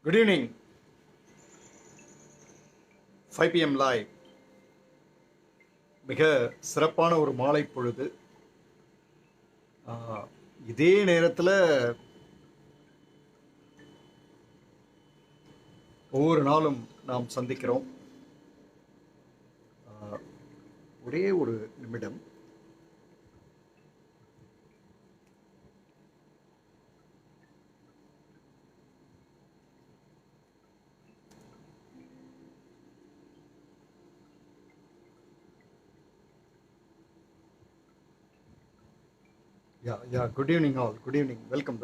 Good evening. 5 PM live. மிக சிறப்பான ஒரு மாலை பொழுது. இதே நேரத்தில் ஒவ்வொரு நாளும் நாம் சந்திக்கிறோம். ஒரே ஒரு நிமிடம். Yeah, good evening all. Good evening. Welcome.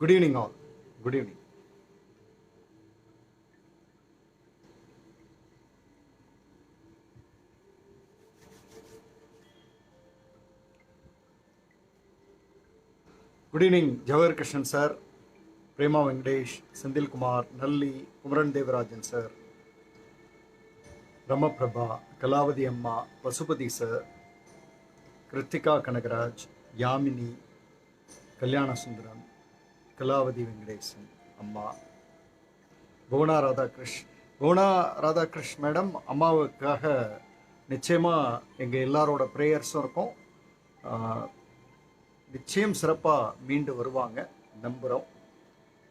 Good evening all. Good evening. Good evening, Jawahar Krishnan sir, Prema Venkatesh, Sendil Kumar, Nalli, Kumaran Devarajan sir, Ramaprabha, Kalavadi Amma, Pasupati sir, Kritika Kanagaraj, Yamini, Kalyana Sundaram, Kalavadi Venkatesan Amma, Bhuvana Radhakrish madam அம்மாவுக்காக நிச்சயமாக எங்கள் எல்லாரோட ப்ரேயர்ஸும் இருக்கும். நிச்சயம் சிறப்பாக மீண்டு வருவாங்க நம்புகிறோம்.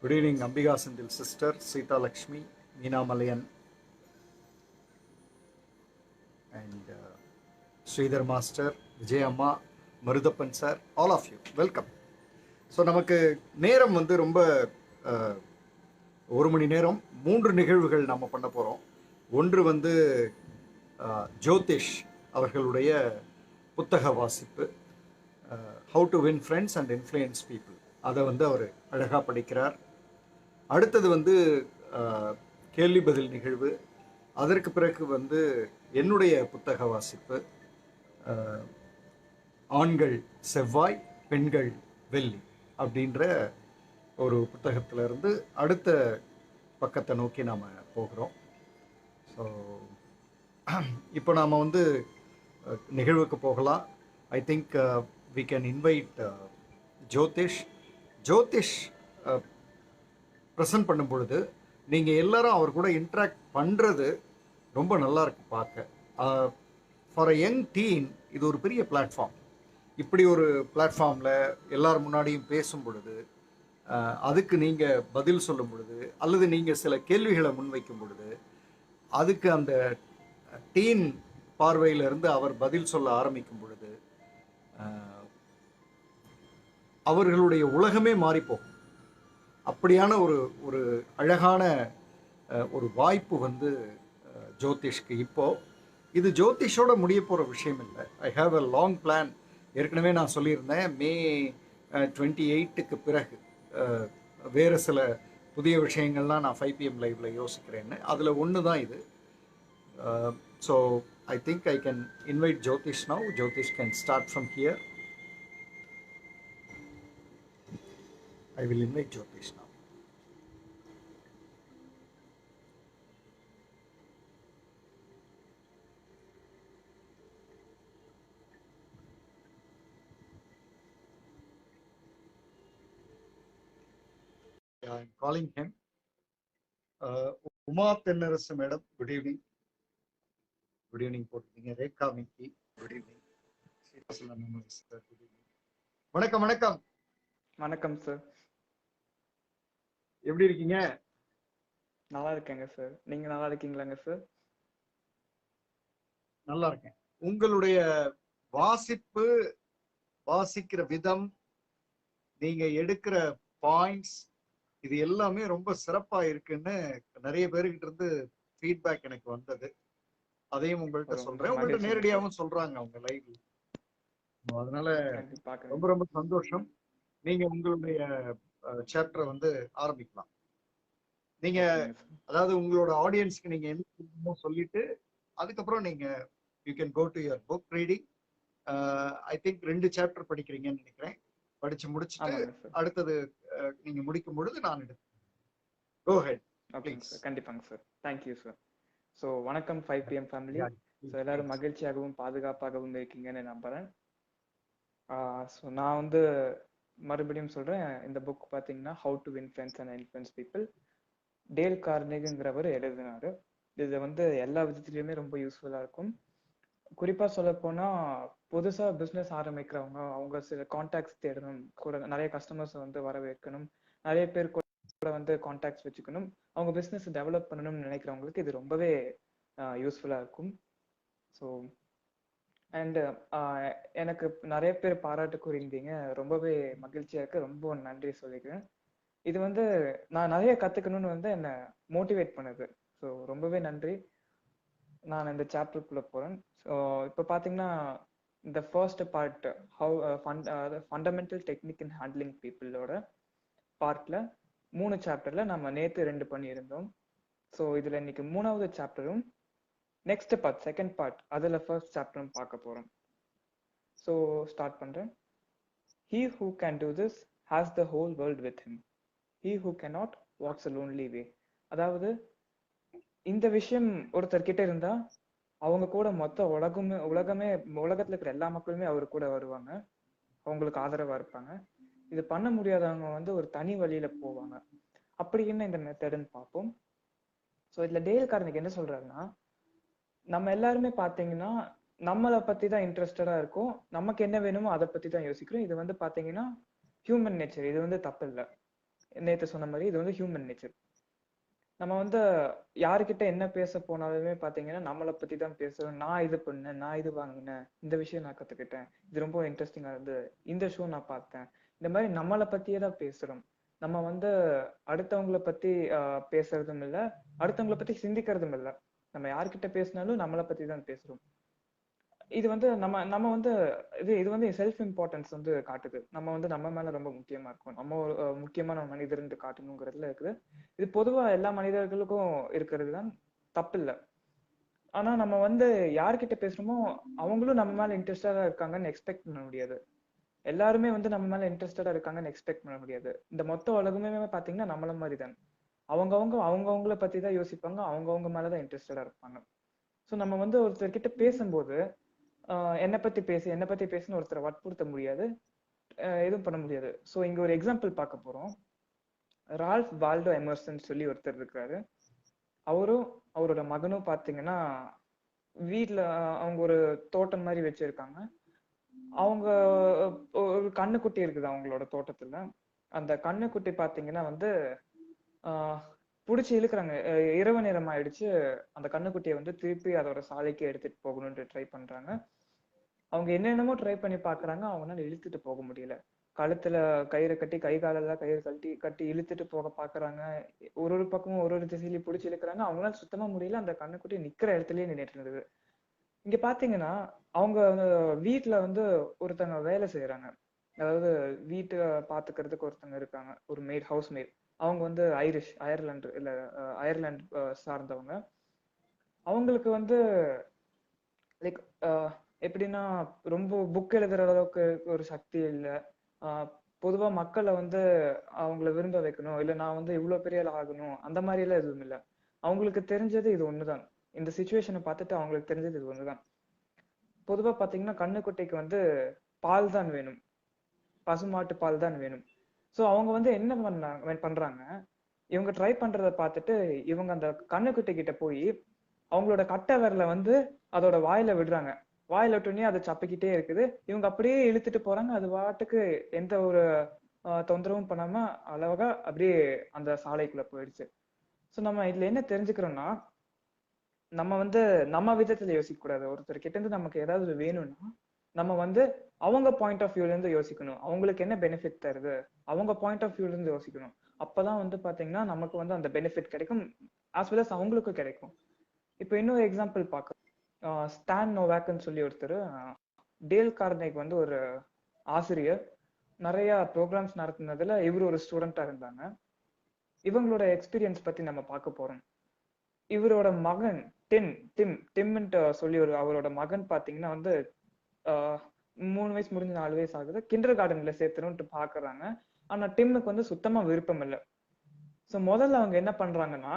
Good evening Ambika Senthil sister, Seetha Lakshmi, Meena Malaiyan and Sridhar master, Vijay அம்மா, Maruthappan sir, all of you welcome. So நமக்கு நேரம் ரொம்ப 1 மணி நேரம் 3 நிகழ்வுகள் நம்ம பண்ண போகிறோம். ஒன்று ஜோதிஷ் அவர்களுடைய புத்தக வாசிப்பு, how to win friends and influence people, அதை அவர் அழகாக படிக்கிறார். அடுத்தது கேள்வி பதில் நிகழ்வு. அதற்கு பிறகு என்னுடைய புத்தக வாசிப்பு, ஆண்கள் செவ்வாய் பெண்கள் வெள்ளி அப்படின்ற ஒரு புத்தகத்திலிருந்து அடுத்த பக்கத்தை நோக்கி நாம் போகிறோம். ஸோ இப்போ நாம் நிகழ்வுக்கு போகலாம். I think we can invite Jothish present பண்ணும் பொழுது நீங்கள் எல்லாரும் அவர் கூட இன்ட்ராக்ட் பண்ணுறது ரொம்ப நல்லா இருக்கு பார்க்க. ஃபார் அ யங் டீன் இது ஒரு பெரிய பிளாட்ஃபார்ம். இப்படி ஒரு பிளாட்ஃபார்மில் எல்லார் முன்னாடியும் பேசும் பொழுது, அதுக்கு நீங்கள் பதில் சொல்லும் பொழுது, அல்லது நீங்கள் சில கேள்விகளை முன்வைக்கும் பொழுது, அதுக்கு அந்த டீன் பார்வையிலிருந்து அவர் பதில் சொல்ல ஆரம்பிக்கும் பொழுது அவர்களுடைய உலகமே மாறிப்போகும். அப்படியான ஒரு அழகான ஒரு வாய்ப்பு ஜோதிஷ்க்கு. இப்போது இது ஜோதிஷோட முடிய போகிற விஷயம் இல்லை. I have a long plan. ஏற்கனவே நான் சொல்லியிருந்தேன், மே 28க்கு பிறகு வேறு சில புதிய விஷயங்கள்லாம் நான் 5 PM லைவ்ல யோசிக்கிறேன்னு. அதில் ஒன்று தான் இது. So I think I can invite Jothish now. Jothish can start from here. I will invite Jothish now. I'm calling him. Uma Thennarasu madam, good evening. Good evening போட்டுருக்கீங்க. Rekha Mickey, good evening. வணக்கம். வணக்கம் சார். எப்படி இருக்கீங்க? நல்லா இருக்கேங்க சார். நீங்க நல்லா இருக்கீங்களாங்க சார்? நல்லா இருக்கேன். உங்களுடைய வாசிக்கிற விதம், நீங்க எடுக்கிற பாயிண்ட்ஸ், இது எல்லாமே ரொம்ப சிறப்பா இருக்குன்னு நிறைய பேருக்கிட்ட இருந்து ஃபீட்பேக் எனக்கு வந்தது. அதையும் உங்கள்கிட்ட சொல்றேன். உங்கள்கிட்ட நேரடியாகவும் சொல்றாங்க அவங்க லைவ்ல. அதனால ரொம்ப சந்தோஷம். நீங்க உங்களுடைய சாப்டரை ஆரம்பிக்கலாம். நீங்க அதாவது உங்களோட ஆடியன்ஸ்க்கு நீங்க என்ன சொல்லிட்டு அதுக்கப்புறம் நீங்க you can go to your book reading. I think 2 chapter படிக்கிறீங்கன்னு நினைக்கிறேன். படிச்சு முடிச்சுட்டு அடுத்தது நீங்க முடிக்கும் பொழுது நான் எடுத்தேன். Go ahead. கண்டிப்பாங்க சார். Thank you sir. ஸோ வணக்கம் 5 PM ஃபேமிலி. ஸோ எல்லாரும் மகிழ்ச்சியாகவும் பாதுகாப்பாகவும் இருக்கீங்கன்னு நம்புறேன். ஸோ நான் வந்து மறுபடியும் சொல்றேன், இந்த புக் பார்த்தீங்கன்னா how to win friends and influence people, Dale கார்னெகிங்கிறவர் எழுதினாரு. இது வந்து எல்லா விதத்துலயுமே ரொம்ப யூஸ்ஃபுல்லா இருக்கும். குறிப்பா சொல்ல போனா புதுசா பிசினஸ் ஆரம்பிக்கிறவங்க, அவங்க சில கான்டாக்ட்ஸ் தேடணும், கூட நிறைய கஸ்டமர்ஸ் வந்து வர வைக்கணும், நிறைய பேர் கூட வந்து கான்டாக்ட்ஸ் வச்சுக்கணும், அவங்க பிசினஸ் டெவலப் பண்ணணும்னு நினைக்கிறவங்களுக்கு இது ரொம்பவே யூஸ்ஃபுல்லா இருக்கும். ஸோ அண்ட் எனக்கு நிறைய பேர் பாராட்டு கூறியிருந்தீங்க, ரொம்பவே மகிழ்ச்சியா இருக்கு, ரொம்ப நன்றி சொல்லிக்கிறேன். இது வந்து நான் நிறைய கத்துக்கணும்னு வந்து என்னை மோட்டிவேட் பண்ணுது. ஸோ ரொம்பவே நன்றி. நான் இந்த சாப்டருக்குள்ள போறேன். ஸோ இப்போ பார்த்தீங்கன்னா இந்த first part how fundamental technique in handling பீப்புளோட பார்ட்ல 3 சாப்டர்ல நம்ம நேத்து 2 பண்ணியிருந்தோம். ஸோ இதுல இன்னைக்கு 3வது சாப்டரும் நெக்ஸ்ட் பார்ட் செகண்ட் பார்ட் அதுல ஃபர்ஸ்ட் சாப்டரும் பார்க்க போறோம். ஸோ ஸ்டார்ட் பண்றேன். He who can do this has the whole world with him. He who cannot walks a lonely way. அதாவது இந்த விஷயம் ஒருத்தர் கிட்ட இருந்தா அவங்க கூட மொத்த உலகமே உலகத்துல இருக்கிற எல்லா மக்களுமே அவர் கூட வருவாங்க, அவங்களுக்கு ஆதரவா இருப்பாங்க. இது பண்ண முடியாதவங்க வந்து ஒரு தனி வழியில போவாங்க. அப்படி என்ன இந்த மெத்தடுன்னு பார்ப்போம். ஸோ இதுல டேல் கார்னெகி என்ன சொல்றாருன்னா, நம்ம எல்லாருமே பாத்தீங்கன்னா நம்மளை பத்தி தான் இன்ட்ரெஸ்டடா இருக்கும், நமக்கு என்ன வேணுமோ அதை பத்தி தான் யோசிக்கிறோம். இது வந்து பாத்தீங்கன்னா ஹியூமன் நேச்சர், இது வந்து தப்பு இல்லை. நேத்து சொன்ன மாதிரி இது வந்து ஹியூமன் நேச்சர். நம்ம வந்து யாருக்கிட்ட என்ன பேச போனாலுமே பாத்தீங்கன்னா நம்மளை பத்தி தான் பேசுறோம். நான் இது பண்ணேன், நான் இது வாங்கினேன், இந்த விஷயம் நான் கத்துக்கிட்டேன், இது ரொம்ப இன்ட்ரெஸ்டிங்கா இருந்து, இந்த ஷோ நான் பார்த்தேன், இந்த மாதிரி நம்மளை பத்தியே தான் பேசுறோம். நம்ம வந்து அடுத்தவங்களை பத்தி பேசுறதும் இல்லை, அடுத்தவங்களை பத்தி சிந்திக்கிறதும் இல்லை. நம்ம யார்கிட்ட பேசினாலும் நம்மளை பத்தி தான் பேசுறோம். இது வந்து நம்ம நம்ம வந்து இது வந்து செல்ஃப் இம்பார்ட்டன்ஸ் வந்து காட்டுது. நம்ம வந்து நம்ம மேல ரொம்ப முக்கியமா இருக்கும், நம்ம ஒரு முக்கியமான மனிதர்ன்னு காட்டணுங்கிறதுல இருக்குது. இது பொதுவா எல்லா மனிதர்களுக்கும் இருக்கிறது தான், தப்பு இல்லை. ஆனா நம்ம வந்து யார்கிட்ட பேசுறோமோ அவங்களும் நம்ம மேல இன்ட்ரெஸ்டடா இருக்காங்கன்னு எக்ஸ்பெக்ட் பண்ண முடியாது. எல்லாருமே வந்து நம்ம மேல இன்ட்ரெஸ்டடா இருக்காங்கன்னு எக்ஸ்பெக்ட் பண்ண முடியாது. இந்த மொத்த உலகமே பாத்தீங்கன்னா நம்மள மாதிரி தான். அவங்கவுங்கள பத்தி தான் யோசிப்பாங்க, அவங்கவுங்க மேலதான் இன்ட்ரெஸ்டடா இருப்பாங்க. ஸோ நம்ம வந்து ஒருத்தர்கிட்ட பேசும்போது என்னை பத்தி பேசுன்னு ஒருத்தரை வற்புறுத்த முடியாது, எதுவும் பண்ண முடியாது. ஸோ இங்க ஒரு எக்ஸாம்பிள் பார்க்க போறோம். ரால்ஃப் வால்டோ எமர்சன் சொல்லி ஒருத்தர் இருக்காரு. அவரோட மகனும் பாத்தீங்கன்னா வீட்டுல அவங்க ஒரு தோட்டம் மாதிரி வச்சிருக்காங்க. அவங்க ஒரு கண்ணுக்குட்டி இருக்குது அவங்களோட தோட்டத்துல. அந்த கண்ணுக்குட்டி பாத்தீங்கன்னா வந்து புடிச்சு இழுக்கிறாங்க. இரவு நேரம் ஆயிடுச்சு, அந்த கண்ணுக்குட்டியை வந்து திருப்பி அதோட சாலைக்கு எடுத்துட்டு போகணும்னு ட்ரை பண்றாங்க. அவங்க என்னென்னமோ ட்ரை பண்ணி பாக்குறாங்க, அவங்களால இழுத்துட்டு போக முடியல. கழுத்துல கயிறை கட்டி, கை காலெல்லாம் கயிறு கட்டி இழுத்துட்டு போக பாக்குறாங்க. ஒரு பக்கமும் ஒரு திசையிலையும் பிடிச்சி இழுக்கிறாங்க, அவங்களால சுத்தமா முடியல. அந்த கண்ணுக்குட்டி நிக்கிற இடத்துலயே நின்றுட்டு இருந்தது. இங்க பாத்தீங்கன்னா அவங்க வீட்டுல வந்து ஒருத்தங்க வேலை செய்யறாங்க, அதாவது வீட்டை பாத்துக்கிறதுக்கு ஒருத்தங்க இருக்காங்க, ஒரு ஹவுஸ் மேட். அவங்க வந்து அயர்லாந்து சார்ந்தவங்க. அவங்களுக்கு வந்து லைக் எப்படின்னா ரொம்ப புக் எழுதுற அளவுக்கு ஒரு சக்தி இல்லை. பொதுவா மக்களை வந்து அவங்கள விரும்ப வைக்கணும், இல்ல நான் வந்து இவ்வளவு பெரிய ஆள் ஆகணும், அந்த மாதிரி எல்லாம் எதுவும் இல்லை. அவங்களுக்கு தெரிஞ்சது இது ஒண்ணுதான். இந்த சுச்சுவேஷனை பார்த்துட்டு அவங்களுக்கு தெரிஞ்சது இது ஒண்ணுதான். பொதுவா பாத்தீங்கன்னா கண்ணுக்குட்டிக்கு வந்து பால் தான் வேணும், பசுமாட்டு பால் தான் வேணும். ஸோ அவங்க வந்து என்ன பண்றாங்க, இவங்க ட்ரை பண்றத பார்த்துட்டு இவங்க அந்த கண்ணுக்குட்டி கிட்ட போய் அவங்களோட கட்டை விரல வந்து அதோட வாயில விடுறாங்க. வாயில விட்டோடனே அதை சப்பிக்கிட்டே இருக்குது. இவங்க அப்படியே இழுத்துட்டு போறாங்க, அது வாட்டுக்கு எந்த ஒரு தொந்தரவும் பண்ணாம அழகா அப்படியே அந்த சாலைக்குள்ள போயிடுச்சு. ஸோ நம்ம இதுல என்ன தெரிஞ்சுக்கிறோம்னா, நம்ம வந்து நம்ம விதத்துல யோசிக்க கூடாது. ஒருத்தர் கிட்ட இருந்து நமக்கு ஏதாவது வேணும்னா நம்ம வந்து அவங்க பாயிண்ட் ஆஃப் வியூல இருந்து யோசிக்கணும். அவங்களுக்கு என்ன பெனிஃபிட் தருது, அவங்க பாயிண்ட் ஆஃப் வியூல இருந்து யோசிக்கணும். அப்பதான் வந்து பாத்தீங்கன்னா நமக்கு வந்து அந்த பெனிஃபிட் கிடைக்கும், ஆஸ் வெல் அஸ் அவங்களுக்கும் கிடைக்கும். இப்போ இன்னொரு எக்ஸாம்பிள் பார்க்க, ஸ்டான் நோவாக்னு சொல்லி ஒருத்தர், டேல் கார்னெகி வந்து ஒரு ஆசிரியர், நிறைய ப்ரோக்ராம்ஸ் நடத்தினதுல இவர் ஒரு ஸ்டூடெண்டா இருந்தாங்க. இவங்களோட எக்ஸ்பீரியன்ஸ் பத்தி நம்ம பார்க்க போறோம். இவரோட மகன் டிம்ன்ட்டு சொல்லி அவரோட மகன் பாத்தீங்கன்னா வந்து 3 வயசு முடிஞ்சு 4 வயசு ஆகுது, கிண்டர் கார்டன்ல சேர்த்தணும்ட்டு பாக்குறாங்க. ஆனா டிம்முக்கு வந்து சுத்தமா விருப்பம் இல்லை. ஸோ முதல்ல அவங்க என்ன பண்றாங்கன்னா,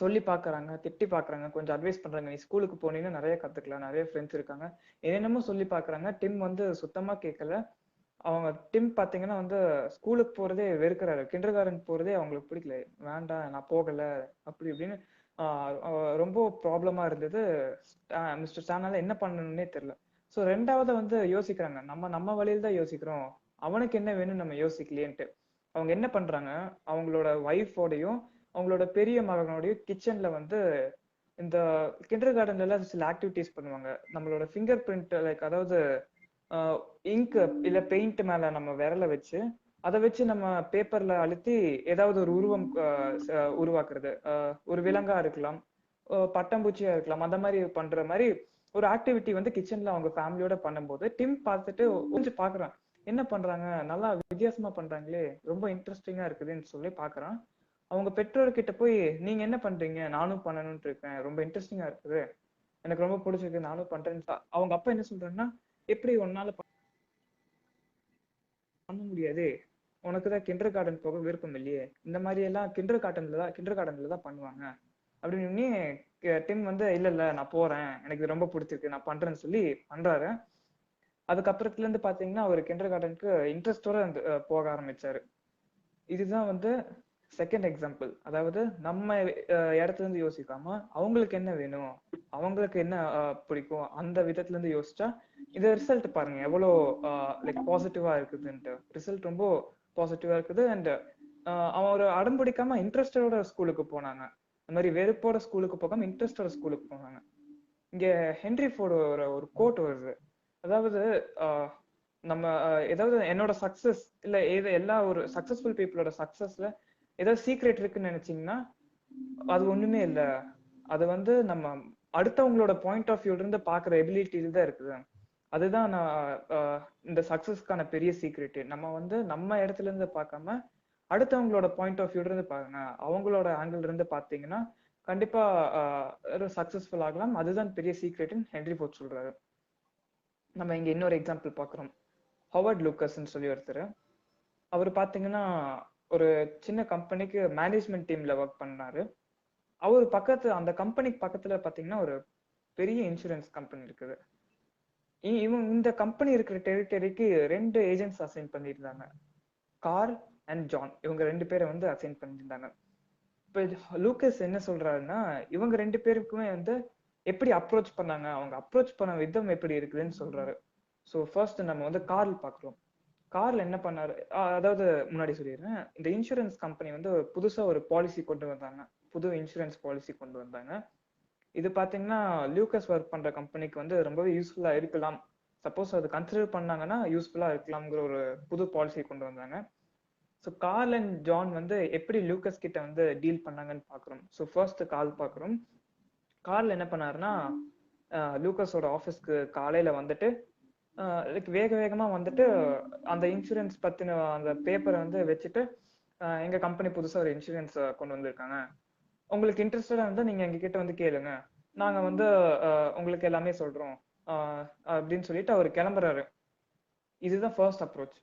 சொல்லி பாக்குறாங்க, திட்டி பாக்குறாங்க, கொஞ்சம் அட்வைஸ் பண்றாங்க. நீ ஸ்கூலுக்கு போனீங்கன்னா நிறைய கத்துக்கலாம், நிறைய ஃப்ரெண்ட்ஸ் இருக்காங்க, என்னென்னமோ சொல்லி பாக்குறாங்க. டிம் வந்து சுத்தமா கேட்கல. அவங்க டிம் பாத்தீங்கன்னா வந்து ஸ்கூலுக்கு போறதே வெறுக்கிறாரு. கிண்டர் கார்டன் போறதே அவங்களுக்கு பிடிக்கல. வேண்டாம் நான் போகல அப்படி இப்படின்னு ரொம்ப ப்ராப்ளமா இருந்தது. மிஸ்டர் ஸ்டானால என்ன பண்ணணும்னே தெரியல. ஸோ ரெண்டாவது வந்து யோசிக்கிறாங்க, நம்ம நம்ம வழியில தான் யோசிக்கிறோம், அவனுக்கு என்ன வேணும்னு நம்ம யோசிக்கலையேன்ட்டு அவங்க என்ன பண்றாங்க, அவங்களோட ஒய்ஃபோடையும் அவங்களோட பெரிய மகனோடையும் கிச்சன்ல வந்து இந்த கிண்டர் கார்டன்ல எல்லாம் சில ஆக்டிவிட்டிஸ் பண்ணுவாங்க. நம்மளோட ஃபிங்கர் பிரிண்ட் லைக் அதாவது இங்க் இல்ல பெயிண்ட் மேல நம்ம விரல வச்சு அதை வச்சு நம்ம பேப்பர்ல அழுத்தி ஏதாவது ஒரு உருவம் உருவாக்குறது. ஒரு விலங்கா இருக்கலாம், பட்டாம்பூச்சியா இருக்கலாம், அந்த மாதிரி பண்ற மாதிரி ஒரு ஆக்டிவிட்டி வந்து கிச்சன்ல அவங்க ஃபேமிலியோட பண்ணும்போது டிம் பார்த்துட்டு கொஞ்சம் பாக்குறான், என்ன பண்றாங்க, நல்லா வித்தியாசமா பண்றாங்களே, ரொம்ப இன்ட்ரெஸ்டிங்கா இருக்குதுன்னு சொல்லி பாக்குறான். அவங்க பெற்றோர்கிட்ட போய் நீங்க என்ன பண்றீங்க, நானும் பண்ணணும்னு இருக்கேன், ரொம்ப இன்ட்ரெஸ்டிங்கா இருக்குது, எனக்கு ரொம்ப பிடிச்சிருக்கு, நானும் பண்றேன்னு அவங்க அப்பா என்ன சொல்றாங்கன்னா, எப்படி உன்னால பண்ண முடியாது, உனக்கு தான் கிண்டர் கார்டன் போக விருப்பம் இல்லையே, இந்த மாதிரி எல்லாம் கிண்டர் கார்டன்ல தான் பண்ணுவாங்க அப்படின்னு டிம் வந்து இல்ல இல்ல நான் போறேன், எனக்கு இது ரொம்ப பிடிச்சிருக்கு, நான் பண்றேன்னு சொல்லி பண்றாரு. அதுக்கப்புறத்துல இருந்து பாத்தீங்கன்னா அவர் கிண்டர் கார்டனுக்கு இன்ட்ரெஸ்டோட போக ஆரம்பிச்சாரு. இதுதான் வந்து செகண்ட் எக்ஸாம்பிள். அதாவது நம்ம இடத்துல இருந்து யோசிக்காம அவங்களுக்கு என்ன வேணும், அவங்களுக்கு என்ன பிடிக்கும், அந்த விதத்துல இருந்து யோசிச்சா இந்த ரிசல்ட் பாருங்க எவ்வளோ லைக் பாசிட்டிவா இருக்குதுன்ட்டு. ரிசல்ட் ரொம்ப பாசிட்டிவா இருக்குது. அண்ட் அவன் ஒரு அடம் பிடிக்காம இன்ட்ரெஸ்டோட ஸ்கூலுக்கு போனாங்க. இந்த மாதிரி வெறுப்போட ஸ்கூலுக்கு போகாம இன்ட்ரெஸ்டோட ஸ்கூலுக்கு போனாங்க. இங்க ஹென்ரி ஃபோர்டோட ஒரு கோட் வருது. அதாவது நம்ம ஏதாவது என்னோட சக்சஸ் இல்ல எல்லா ஒரு சக்சஸ்ஃபுல் பீப்புளோட சக்சஸ்ல ஏதாவது சீக்ரெட் இருக்குன்னு நினைச்சீங்கன்னா அது ஒண்ணுமே இல்ல. அது வந்து நம்ம அடுத்தவங்களோட பாயிண்ட் ஆஃப் வியூல இருந்து பாக்குற எபிலிட்டியில தான் இருக்குது. அதுதான் நான் இந்த சக்சஸ்க்கான பெரிய சீக்ரெட். நம்ம வந்து நம்ம இடத்துல இருந்து பார்க்காம அடுத்தவங்களோட பாயிண்ட் ஆஃப் வியூல இருந்து பாருங்க, அவங்களோட ஆங்கிள் இருந்து பாத்தீங்கன்னா கண்டிப்பா சக்சஸ்ஃபுல் ஆகலாம். அதுதான் பெரிய சீக்ரெட்னு ஹென்ரி ஃபோர்ட் சொல்றாரு. நம்ம இங்க இன்னொரு எக்ஸாம்பிள் பாக்குறோம். ஹோவர்ட் லூக்கஸ்ன்னு சொல்லி ஒருத்தர். அவர் பாத்தீங்கன்னா ஒரு சின்ன கம்பெனிக்கு மேனேஜ்மெண்ட் டீம்ல ஒர்க் பண்ணாரு. அவர் அந்த கம்பெனிக்கு பக்கத்துல பாத்தீங்கன்னா ஒரு பெரிய இன்சூரன்ஸ் கம்பெனி இருக்குது. இவங்க இந்த கம்பெனி இருக்கிற டெரிட்டரிக்கு 2 ஏஜென்ட்ஸ் அசைன் பண்ணியிருந்தாங்க, கார்ல் அண்ட் ஜான். இவங்க 2 பேரை வந்து அசைன் பண்ணியிருந்தாங்க. இப்ப லூக்கஸ் என்ன சொல்றாருன்னா, இவங்க 2 பேருக்குமே வந்து எப்படி அப்ரோச் பண்ணாங்க, அவங்க அப்ரோச் பண்ண விதம் எப்படி இருக்குதுன்னு சொல்றாரு. ஸோ ஃபர்ஸ்ட் நம்ம வந்து கார்ல் பாக்குறோம். கார்ல என்ன பண்ணாரு, அதாவது முன்னாடி சொல்லிடுறேன், இந்த இன்சூரன்ஸ் கம்பெனி வந்து புதுசா ஒரு பாலிசி கொண்டு வந்தாங்க, புது இன்சூரன்ஸ் பாலிசி கொண்டு வந்தாங்க. இது பாத்தீங்கன்னா லூக்கஸ் ஒர்க் பண்ற கம்பெனிக்கு வந்து ரொம்பவே யூஸ்ஃபுல்லா இருக்கலாம். சப்போஸ் அது கன்சிடர் பண்ணாங்கன்னா யூஸ்ஃபுல்லா இருக்கலாம்ங்கிற ஒரு புது பாலிசி கொண்டு வந்தாங்க. ஸோ கார்ல் அண்ட் ஜான் வந்து எப்படி லூக்கஸ் கிட்ட வந்து டீல் பண்ணாங்கன்னு பாக்குறோம். ஸோ ஃபர்ஸ்ட் கால் பாக்குறோம். கார்ல் என்ன பண்ணாருன்னா, லூக்கஸோட ஆஃபீஸ்க்கு காலையில வந்துட்டு வேக வேகமா வந்துட்டு அந்த இன்சூரன்ஸ் பத்தின அந்த பேப்பரை வந்து வச்சுட்டு, எங்க கம்பெனி புதுசா ஒரு இன்சூரன்ஸ் கொண்டு வந்திருக்காங்க, உங்களுக்கு இன்ட்ரெஸ்டடா இருந்தா நீங்க எங்க கிட்ட வந்து கேளுங்க, நாங்க வந்து உங்களுக்கு எல்லாமே சொல்றோம் அப்படின்னு சொல்லிட்டு அவர் கிளம்புறாரு. இதுதான் first approach.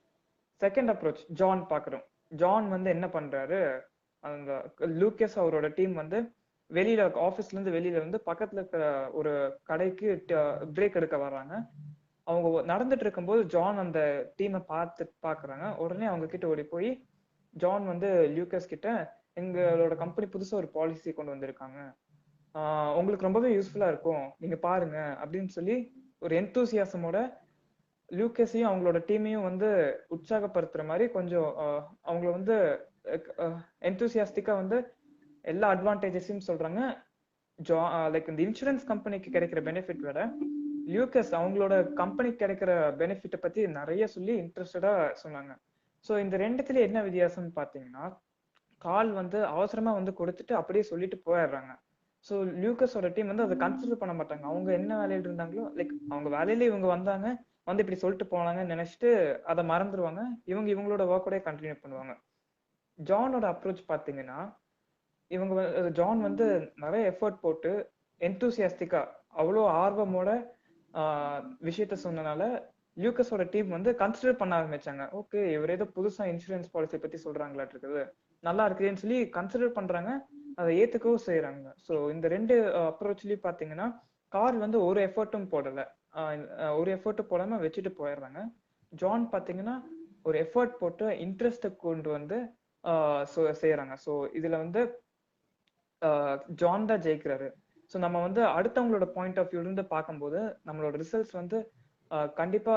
Second approach John பாக்குறோம். ஜான் வந்து என்ன பண்றாரு, அந்த லூக்கஸ் அவரோட டீம் வந்து வெளியில ஆபீஸ்ல இருந்து வெளியில வந்து பக்கத்துல இருக்கிற ஒரு கடைக்கு பிரேக் எடுக்க வர்றாங்க. அவங்க நடந்துட்டு இருக்கும்போது ஜான் அந்த டீமை பாக்குறாங்க. உடனே அவங்க கிட்ட ஓடி போய் ஜான் வந்து லூக்கஸ் கிட்ட, எங்களோட கம்பெனி புதுசா ஒரு பாலிசி கொண்டு வந்திருக்காங்க, உங்களுக்கு ரொம்பவே யூஸ்ஃபுல்லா இருக்கும், நீங்க பாருங்க அப்படின்னு சொல்லி ஒரு எந்தூசியாசமோட லூக்கஸையும் அவங்களோட டீமையும் வந்து உற்சாகப்படுத்துற மாதிரி கொஞ்சம் அவங்கள வந்து எந்தூசியாஸ்டிக்கா வந்து எல்லா அட்வான்டேஜஸையும் சொல்றாங்க. லைக் இந்த இன்சூரன்ஸ் கம்பெனிக்கு கிடைக்கிற பெனிஃபிட் விட லூக்கஸ் அவங்களோட கம்பெனிக்கு கிடைக்கிற பெனிஃபிட்டை பத்தி நிறைய சொல்லி இன்ட்ரெஸ்டடா சொன்னாங்க. ஸோ இந்த ரெண்டுத்துல என்ன வித்தியாசம்னு பாத்தீங்கன்னா, கால் வந்து அவசரமா வந்து கொடுத்துட்டு அப்படியே சொல்லிட்டு போயிடுறாங்க. ஸோ லூக்கஸோட டீம் வந்து அதை கன்சிடர் பண்ண மாட்டாங்க. அவங்க என்ன வேலையில இருந்தாங்களோ, லைக் அவங்க வேலையில இவங்க வந்தாங்க, வந்து இப்படி சொல்லிட்டு போனாங்கன்னு நினைச்சிட்டு அதை மறந்துடுவாங்க. இவங்களோட ஒர்க்கோட கண்டினியூ பண்ணுவாங்க. ஜானோட அப்ரோச் பாத்தீங்கன்னா, ஜான் வந்து நிறைய எஃபர்ட் போட்டு எந்தூசியாஸ்டிக்கா அவ்வளோ ஆர்வமோட விஷயத்த சொன்னனால லூக்கஸோட டீம் வந்து கன்சிடர் பண்ண ஆரம்பிச்சாங்க. ஓகே, இவர் ஏதோ புதுசா இன்சூரன்ஸ் பாலிசி பத்தி சொல்றாங்களாட்டு இருக்குது, நல்லா இருக்குதுன்னு சொல்லி கன்சிடர் பண்றாங்க. அதை ஏத்துக்கவும் செய்யறாங்க. ஸோ இந்த ரெண்டு அப்ரோச்லயும் பாத்தீங்கன்னா கார்ல் வந்து ஒரு எஃபர்ட்டும் போடல. ஒரு எஃபர்ட்டும் போடாம வச்சுட்டு போயிடுறாங்க. ஜான் பாத்தீங்கன்னா ஒரு எஃபர்ட் போட்டு இன்ட்ரெஸ்ட கொண்டு வந்து செய்யறாங்க. ஸோ இதுல வந்து ஜான் தான் ஜெயிக்கிறாரு. ஸோ நம்ம வந்து அடுத்தவங்களோட பாயிண்ட் ஆஃப் வியூல இருந்து பார்க்கும்போது நம்மளோட ரிசல்ட்ஸ் வந்து கண்டிப்பா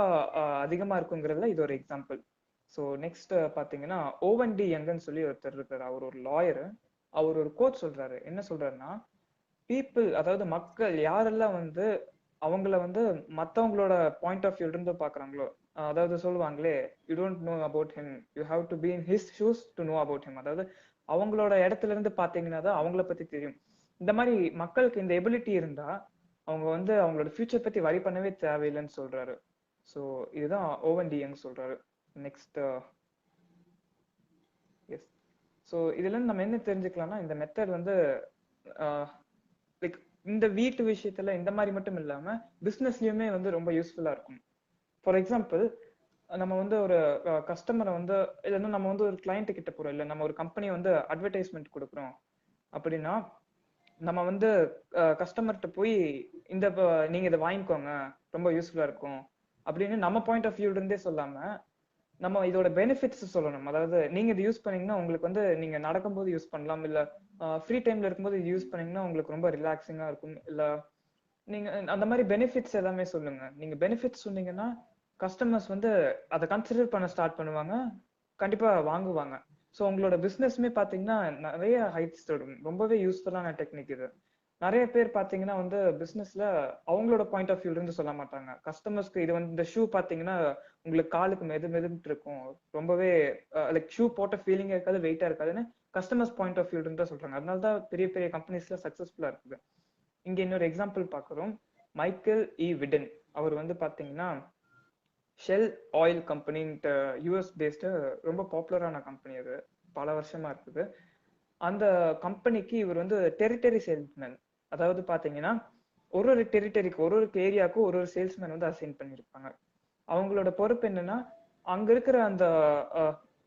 அதிகமா இருக்குங்கிறதுல இது ஒரு எக்ஸாம்பிள். ஸோ நெக்ஸ்ட் பாத்தீங்கன்னா ஓவன் டி யங்கன்னு சொல்லி ஒருத்தர் இருக்காரு. அவர் ஒரு லாயரு. அவர் ஒரு கோட் சொல்றாரு. என்ன சொல்றாருன்னா, பீப்புள், அதாவது மக்கள் யாரெல்லாம் வந்து அவங்கள வந்து மத்தவங்களோட பாயிண்ட் ஆஃப் வியூல இருந்து பாக்குறாங்களோ, அதாவது சொல்லுவாங்களே, you don't know about him, you have to be in his shoes to know about him. அதாவது அவங்களோட இடத்துல இருந்து பாத்தீங்கன்னா தான் அவங்கள பத்தி தெரியும். இந்த மாதிரி மக்களுக்கு இந்த எபிலிட்டி இருந்தா அவங்க வந்து அவங்களோட ஃபியூச்சர் பத்தி வரி பண்ணவே தேவையில்லைன்னு சொல்றாரு. ஸோ இதுதான் ஓவன் டி யங் சொல்றாரு. Next S. ஸோ இதுல இருந்து நம்ம என்ன தெரிஞ்சுக்கலாம்னா, இந்த மெத்தட் வந்து லைக் இந்த வீட்டு விஷயத்துல இந்த மாதிரி மட்டும் இல்லாம பிசினஸ்லயுமே வந்து ரொம்ப யூஸ்ஃபுல்லா இருக்கும். ஃபார் எக்ஸாம்பிள், நம்ம வந்து ஒரு கஸ்டமரை வந்து, இல்லைன்னா நம்ம வந்து ஒரு கிளைண்ட் கிட்ட போறோம், இல்லை நம்ம ஒரு கம்பெனி வந்து அட்வர்டைஸ்மெண்ட் கொடுக்குறோம் அப்படின்னா, நம்ம வந்து கஸ்டமர்கிட்ட போய் இந்த நீங்க இதை வாங்கிக்கோங்க, ரொம்ப யூஸ்ஃபுல்லா இருக்கும் அப்படின்னு நம்ம பாயிண்ட் ஆஃப் வியூல இருந்தே சொல்லாம நம்ம இதோட பெனிஃபிட்ஸ் சொல்லணும். அதாவது நீங்க இது யூஸ் பண்ணீங்கன்னா உங்களுக்கு வந்து நீங்க நடக்கும்போது யூஸ் பண்ணலாம், இல்ல ஃப்ரீ டைம்ல இருக்கும்போது இது யூஸ் பண்ணீங்கன்னா உங்களுக்கு ரொம்ப ரிலாக்ஸிங்கா இருக்கும், இல்ல நீங்க அந்த மாதிரி பெனிஃபிட்ஸ் எல்லாமே சொல்லுங்க. நீங்க பெனிஃபிட்ஸ் சொன்னீங்கன்னா கஸ்டமர்ஸ் வந்து அதை கன்சிடர் பண்ண ஸ்டார்ட் பண்ணுவாங்க, கண்டிப்பா வாங்குவாங்க. ஸோ உங்களோட பிசினஸ்மே பாத்தீங்கன்னா நிறைய ஹைட்ஸ் தொடும். ரொம்பவே யூஸ்ஃபுல்லான டெக்னிக் இது. நிறைய பேர் பாத்தீங்கன்னா வந்து பிசினஸ்ல அவங்களோட பாயிண்ட் ஆஃப் வியூல இருந்து சொல்ல மாட்டாங்க. கஸ்டமர்ஸ்க்கு இது வந்து இந்த ஷூ பாத்தீங்கன்னா உங்களுக்கு காலுக்கு மெதுமெதுன்னு இருக்கும், ரொம்பவே லைக் ஷூ போட்ட ஃபீலிங் இருக்காது, வெயிட்டா இருக்காதுன்னு கஸ்டமர்ஸ் பாயிண்ட் ஆஃப் வியூல இருந்து சொல்றாங்க. அதனால தான் பெரிய பெரிய கம்பெனிஸ்ல சக்சஸ்ஃபுல்லா இருக்குது. இங்க இன்னொரு எக்ஸாம்பிள் பாக்குறோம். மைக்கேல் இ விடன். அவர் வந்து பாத்தீங்கன்னா ஷெல் ஆயில் கம்பெனின்ட்டு யூஎஸ் பேஸ்டு ரொம்ப பாப்புலரான கம்பெனி, அது பல வருஷமா இருக்குது. அந்த கம்பெனிக்கு இவர் வந்து டெரிட்டரி சேல்ஸ்மேன். அதாவது பாத்தீங்கன்னா ஒரு ஒரு டெரிட்டரிக்கு, ஒரு ஒரு ஏரியாவுக்கும் ஒரு ஒரு சேல்ஸ்மேன் வந்து அசைன் பண்ணிருப்பாங்க. அவங்களோட பொறுப்பு என்னன்னா, அங்க இருக்கிற அந்த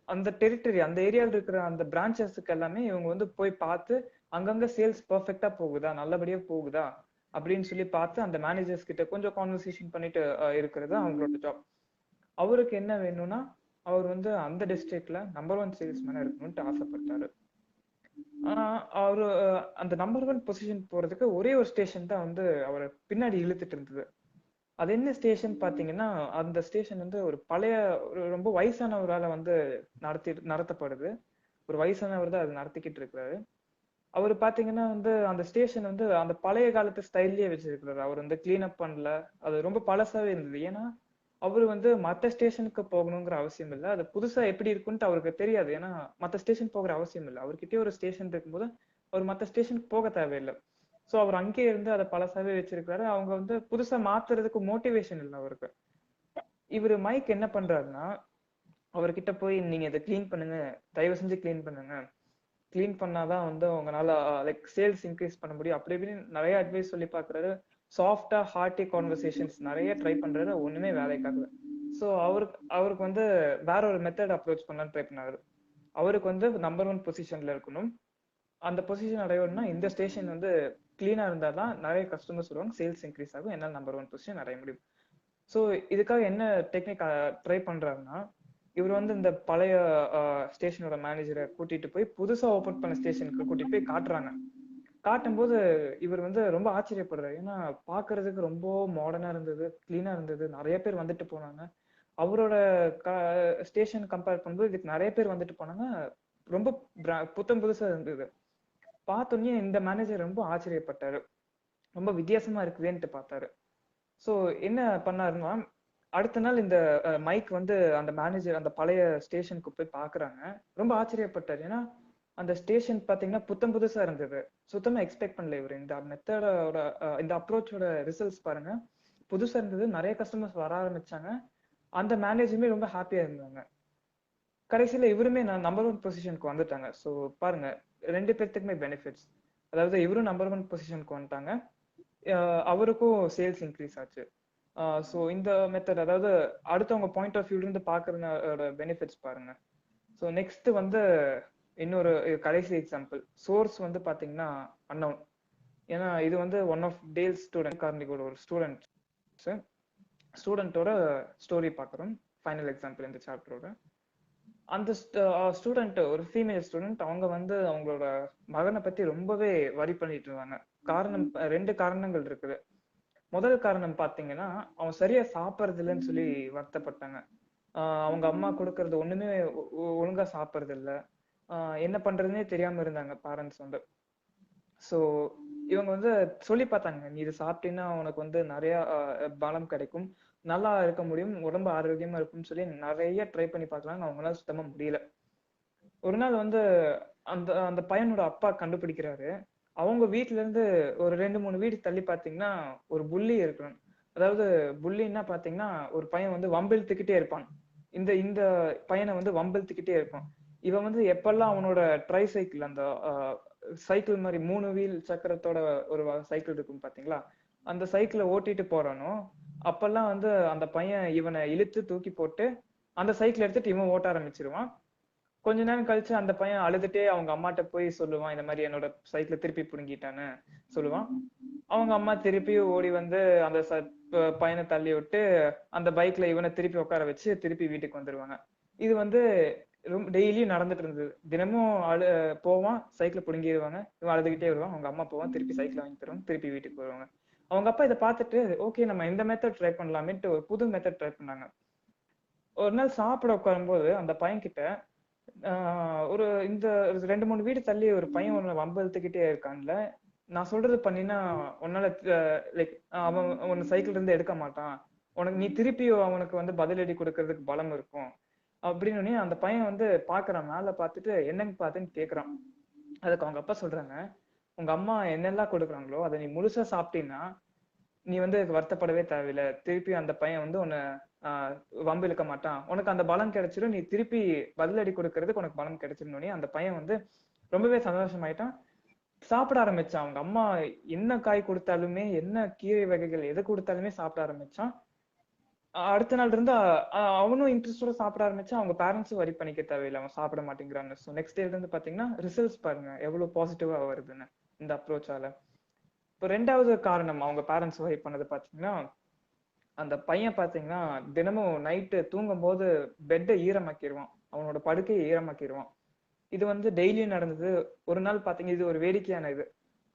அந்த டெரிட்டரி, அந்த ஏரியாவில் இருக்கிற அந்த பிரான்ச்சஸ்க்கு எல்லாமே இவங்க வந்து போய் பார்த்து அங்கங்க சேல்ஸ் பெர்ஃபெக்டா போகுதா, நல்லபடியா போகுதா அப்படின்னு சொல்லி பார்த்து அந்த மேனேஜர்ஸ் கிட்ட கொஞ்சம் கான்வர்சேஷன் பண்ணிட்டு இருக்கிறது அவங்களோட ஜாப். அவருக்கு என்ன வேணும்னா, அவர் வந்து அந்த டிஸ்ட்ரிக்ட்ல நம்பர் 1 சேல்ஸ்மேனா இருக்கணும்னு ஆசைப்பட்டாரு. ஆனா அவரு அந்த நம்பர் 1 பொசிஷன் போறதுக்கு ஒரே ஒரு ஸ்டேஷன் தான் வந்து அவரை பின்னாடி இழுத்துட்டு இருந்தது. அது என்ன ஸ்டேஷன் பாத்தீங்கன்னா, அந்த ஸ்டேஷன் வந்து ஒரு பழைய, ஒரு ரொம்ப வயசானவரால வந்து நடத்தப்படுது. ஒரு வயசானவர் தான் அது நடத்திக்கிட்டு இருக்கிறாரு. அவர் பாத்தீங்கன்னா வந்து அந்த ஸ்டேஷன் வந்து அந்த பழைய காலத்து ஸ்டைல்லயே வச்சிருக்கிறாரு. அவர் வந்து கிளீன் அப் பண்ணல, அது ரொம்ப பழசாவே இருந்தது. ஏன்னா அவரு வந்து மத்த ஸ்டேஷனுக்கு போகணுங்கிற அவசியம் இல்லை, அது புதுசா எப்படி இருக்குன்ட்டு அவருக்கு தெரியாது. ஏன்னா மத்த ஸ்டேஷன் போகிற அவசியம் இல்லை, அவர்கிட்டயே ஒரு ஸ்டேஷன் இருக்கும்போது அவர் மத்த ஸ்டேஷனுக்கு போக தேவையில்லை. சோ அவர் அங்கேயே இருந்து அதை பழசாவே வச்சிருக்காரு. அவங்க வந்து புதுசா மாத்துறதுக்கு மோட்டிவேஷன் இல்லை அவருக்கு. இவரு மைக் என்ன பண்றாருன்னா, அவர்கிட்ட போய் நீங்க இதை கிளீன் பண்ணுங்க, தயவு செஞ்சு கிளீன் பண்ணுங்க, கிளீன் பண்ணாதான் வந்து உங்களால லைக் சேல்ஸ் இன்க்ரீஸ் பண்ண முடியும், அப்படி இப்படின்னு நிறைய அட்வைஸ் சொல்லி பாக்குறாரு. சாஃப்டா ஹார்ட்டி கான்வர்சேஷன்ஸ் நிறைய ட்ரை பண்றாரு, ஒண்ணுமே வேலைக்காகல. ஸோ அவருக்கு வந்து வேற ஒரு மெத்தட் அப்ரோச் பண்ணலான்னு ட்ரை பண்ணாரு. அவருக்கு வந்து நம்பர் 1 பொசிஷன்ல இருக்கணும். அந்த பொசிஷன் அடையணும்னா இந்த ஸ்டேஷன் வந்து கிளீனா இருந்தா தான் நிறைய கஸ்டமர்ஸ் வருவாங்க, சேல்ஸ் இன்க்ரீஸ் ஆகும், என்னால் நம்பர் 1 பொசிஷன் அடைய முடியும். ஸோ இதுக்காக என்ன டெக்னிக் ட்ரை பண்றாருன்னா, இவர் வந்து இந்த பழைய ஸ்டேஷனோட மேனேஜரை கூட்டிட்டு போய் புதுசா ஓபன் பண்ண ஸ்டேஷனுக்கு கூட்டிட்டு போய் காட்டுறாங்க. காட்டும்போது இவர் வந்து ரொம்ப ஆச்சரியப்படுறாரு. ஏன்னா பாக்குறதுக்கு ரொம்ப மாடர்னா இருந்தது, கிளீனா இருந்தது, நிறைய பேர் வந்துட்டு போனாங்க. அவரோட ஸ்டேஷன் கம்பேர் பண்ணும்போது இதுக்கு நிறைய பேர் வந்துட்டு போனாங்க, ரொம்ப புத்தம் புதுசா இருந்தது. பார்த்தோன்னே இந்த மேனேஜர் ரொம்ப ஆச்சரியப்பட்டாரு, ரொம்ப வித்தியாசமா இருக்குதுன்ட்டு பார்த்தாரு. ஸோ என்ன பண்ணாருன்னா, அடுத்த நாள் இந்த மைக் வந்து அந்த மேனேஜர் அந்த பழைய ஸ்டேஷனுக்கு போய் பாக்குறாங்க. ரொம்ப ஆச்சரியப்பட்டாரு. ஏன்னா அந்த ஸ்டேஷன் பாத்தீங்கன்னா புத்தம் புதுசா இருந்தது. சுத்தமா எக்ஸ்பெக்ட் பண்ணல இவரு. இந்த மெத்தடோட இந்த அப்ரோச்சோட ரிசல்ட்ஸ் பாருங்க, புதுசா இருந்தது, நிறைய கஸ்டமர்ஸ் வர ஆரம்பிச்சாங்க, அந்த மேனேஜருமே ரொம்ப ஹாப்பியா இருந்தாங்க. கடைசியில இவருமே நான் நம்பர் 1 பொசிஷனுக்கு வந்துட்டாங்க. ஸோ பாருங்க, 2 பேர்த்துக்குமே பெனிஃபிட்ஸ். அதாவது இவரும் நம்பர் 1 பொசிஷனுக்கு வந்துட்டாங்க, அவருக்கும் சேல்ஸ் இன்க்ரீஸ் ஆச்சு. ஸோ இந்த மெத்தட், அதாவது அடுத்தவங்க பாயிண்ட் ஆஃப் வியூல இருந்து பாக்குறதோட பெனிஃபிட்ஸ் பாருங்க. ஸோ நெக்ஸ்ட் வந்து இன்னொரு கடைசி எக்ஸாம்பிள், சோர்ஸ் வந்து பாத்தீங்கன்னா அன்னோன். ஏன்னா இது வந்து ஒன் ஆஃப் டேல் ஸ்டூடெண்ட் கார்னிகோட ஒரு ஸ்டூடெண்டோட ஸ்டோரி பார்க்குறோம். ஃபைனல் எக்ஸாம்பிள் இந்த சாப்டரோட. அந்த ஸ்டூடெண்ட் ஒரு ஃபீமேல் ஸ்டூடெண்ட், அவங்க வந்து அவங்களோட மகனை பத்தி ரொம்பவே வரி பண்ணிட்டு இருந்தாங்க. காரணம் 2 காரணங்கள் இருக்குது. முதல் காரணம் பாத்தீங்கன்னா, அவன் சரியா சாப்பிடுறது இல்லைன்னு சொல்லி வருத்தப்பட்டாங்க. அவங்க அம்மா கொடுக்கறது ஒண்ணுமே ஒழுங்கா சாப்பிடுறது இல்ல. என்ன பண்றதுன்னே தெரியாம இருந்தாங்க பேரண்ட்ஸ் வந்து. சோ இவங்க வந்து சொல்லி பார்த்தாங்க, நீ இது சாப்பிட்டீங்கன்னா உனக்கு வந்து நிறைய பலம் கிடைக்கும், நல்லா இருக்க முடியும், உடம்பு ஆரோக்கியமா இருக்கும்னு சொல்லி நிறைய ட்ரை பண்ணி பார்க்கலாங்க. அவங்களால சுத்தமா முடியல. ஒரு நாள் வந்து அந்த அந்த பையனோட அப்பா கண்டுபிடிக்கிறாரு. அவங்க வீட்ல இருந்து ஒரு 2-3 வீடு தள்ளி பாத்தீங்கன்னா ஒரு புள்ளி இருக்கணும். அதாவது புள்ளின்னா பாத்தீங்கன்னா ஒரு பையன் வந்து வம்பிழுத்துக்கிட்டே இருப்பான். இந்த இந்த பையனை வந்து வம்பிழுத்துக்கிட்டே இருப்பான். இவன் வந்து எப்பெல்லாம் அவனோட ட்ரை சைக்கிள், அந்த சைக்கிள் மாதிரி 3 வீல் சக்கரத்தோட ஒரு சைக்கிள் இருக்கும் பாத்தீங்களா, அந்த சைக்கிளை ஓட்டிட்டு போறானோ அப்பெல்லாம் வந்து அந்த பையன் இவனை இழுத்து தூக்கி போட்டு அந்த சைக்கிள் எடுத்துட்டு இவன் ஓட்ட ஆரம்பிச்சிருவான். கொஞ்ச நேரம் கழிச்சு அந்த பையன் அழுதுட்டே அவங்க அம்மாட்ட போய் சொல்லுவான், இந்த மாதிரி என்னோட சைக்கிளை திருப்பி புடுங்கிட்டான்னு சொல்லுவான். அவங்க அம்மா திருப்பி ஓடி வந்து அந்த பையனை தள்ளி விட்டு அந்த பைக்ல இவனை திருப்பி உட்கார வச்சு திருப்பி வீட்டுக்கு வந்துருவாங்க. இது வந்து ரொம்ப டெய்லியும் நடந்துட்டு இருந்தது. தினமும் போவான், சைக்கிளை புடுங்கிடுவாங்க, இவன் அழுதுகிட்டே வருவான், அவங்க அம்மா போவான், திருப்பி சைக்கிள் வாங்கி தருவாங்க, திருப்பி வீட்டுக்கு வருவாங்க. அவங்க அப்பா இதை பார்த்துட்டு, ஓகே நம்ம இந்த மெத்தட் ட்ரை பண்ணலாமேட்டு ஒரு புது மெத்தட் ட்ரை பண்ணாங்க. ஒரு நாள் சாப்பிட உட்காரும்போது அந்த பையன் கிட்ட ஒரு இந்த 2-3 வீடு தள்ளி ஒரு பையன் ஒண்ணு வம்பிழுத்துக்கிட்டே இருக்கான்ல, நான் சொல்றது பண்ணினா உன்னால லைக் அவன் உன்னை சைக்கிள் இருந்து எடுக்க மாட்டான், உனக்கு நீ திருப்பி அவனுக்கு வந்து பதிலடி கொடுக்கறதுக்கு பலம் இருக்கும் அப்படின்னு அந்த பையன் வந்து பாக்குறான். மேல பார்த்துட்டு என்னங்க பார்த்துன்னு கேக்குறான். அதுக்கு அவங்க அப்பா சொல்றாங்க, உங்க அம்மா என்னெல்லாம் கொடுக்குறாங்களோ அதை நீ முழுசா சாப்பிட்டீங்கன்னா நீ வந்து வருத்தப்படவே தேவையில்லை, திருப்பி அந்த பையன் வந்து உன்னை வம்பு இழுக்க மாட்டான், உனக்கு அந்த பலம் கிடைச்சிடும், நீ திருப்பி பதிலடி கொடுக்கறதுக்கு உனக்கு பலம் கிடைச்சிருந்தோடனே அந்த பையன் வந்து ரொம்பவே சந்தோஷமாயிட்டான். சாப்பிட ஆரம்பிச்சான். அவங்க அம்மா என்ன காய் கொடுத்தாலுமே, என்ன கீரை வகைகள் எது கொடுத்தாலுமே சாப்பிட ஆரம்பிச்சான். அடுத்த நாள் இருந்து அவனும் இன்ட்ரெஸ்டோட சாப்பிட ஆரம்பிச்சான். அவங்க பேரண்ட்ஸும் வரி பண்ணிக்க தேவையில்லை, அவன் சாப்பிட மாட்டேங்கிறாங்க. ஸோ நெக்ஸ்ட் டேல இருந்து பாத்தீங்கன்னா ரிசல்ட்ஸ் பாருங்க எவ்வளவு பாசிட்டிவா வருதுன்னு இந்த அப்ரோச்சால. இப்போ 2வது காரணம் அவங்க பேரண்ட்ஸ் வரி பண்ணது பாத்தீங்கன்னா, அந்த பையன் பாத்தீங்கன்னா தினமும் நைட்டு தூங்கும் போது பெட்டை ஈரமாக்கிடுவான், அவனோட படுக்கையை ஈரமாக்கிடுவான். இது வந்து டெய்லியும் நடந்தது. ஒரு நாள் பாத்தீங்க, இது ஒரு வேடிக்கையான இது.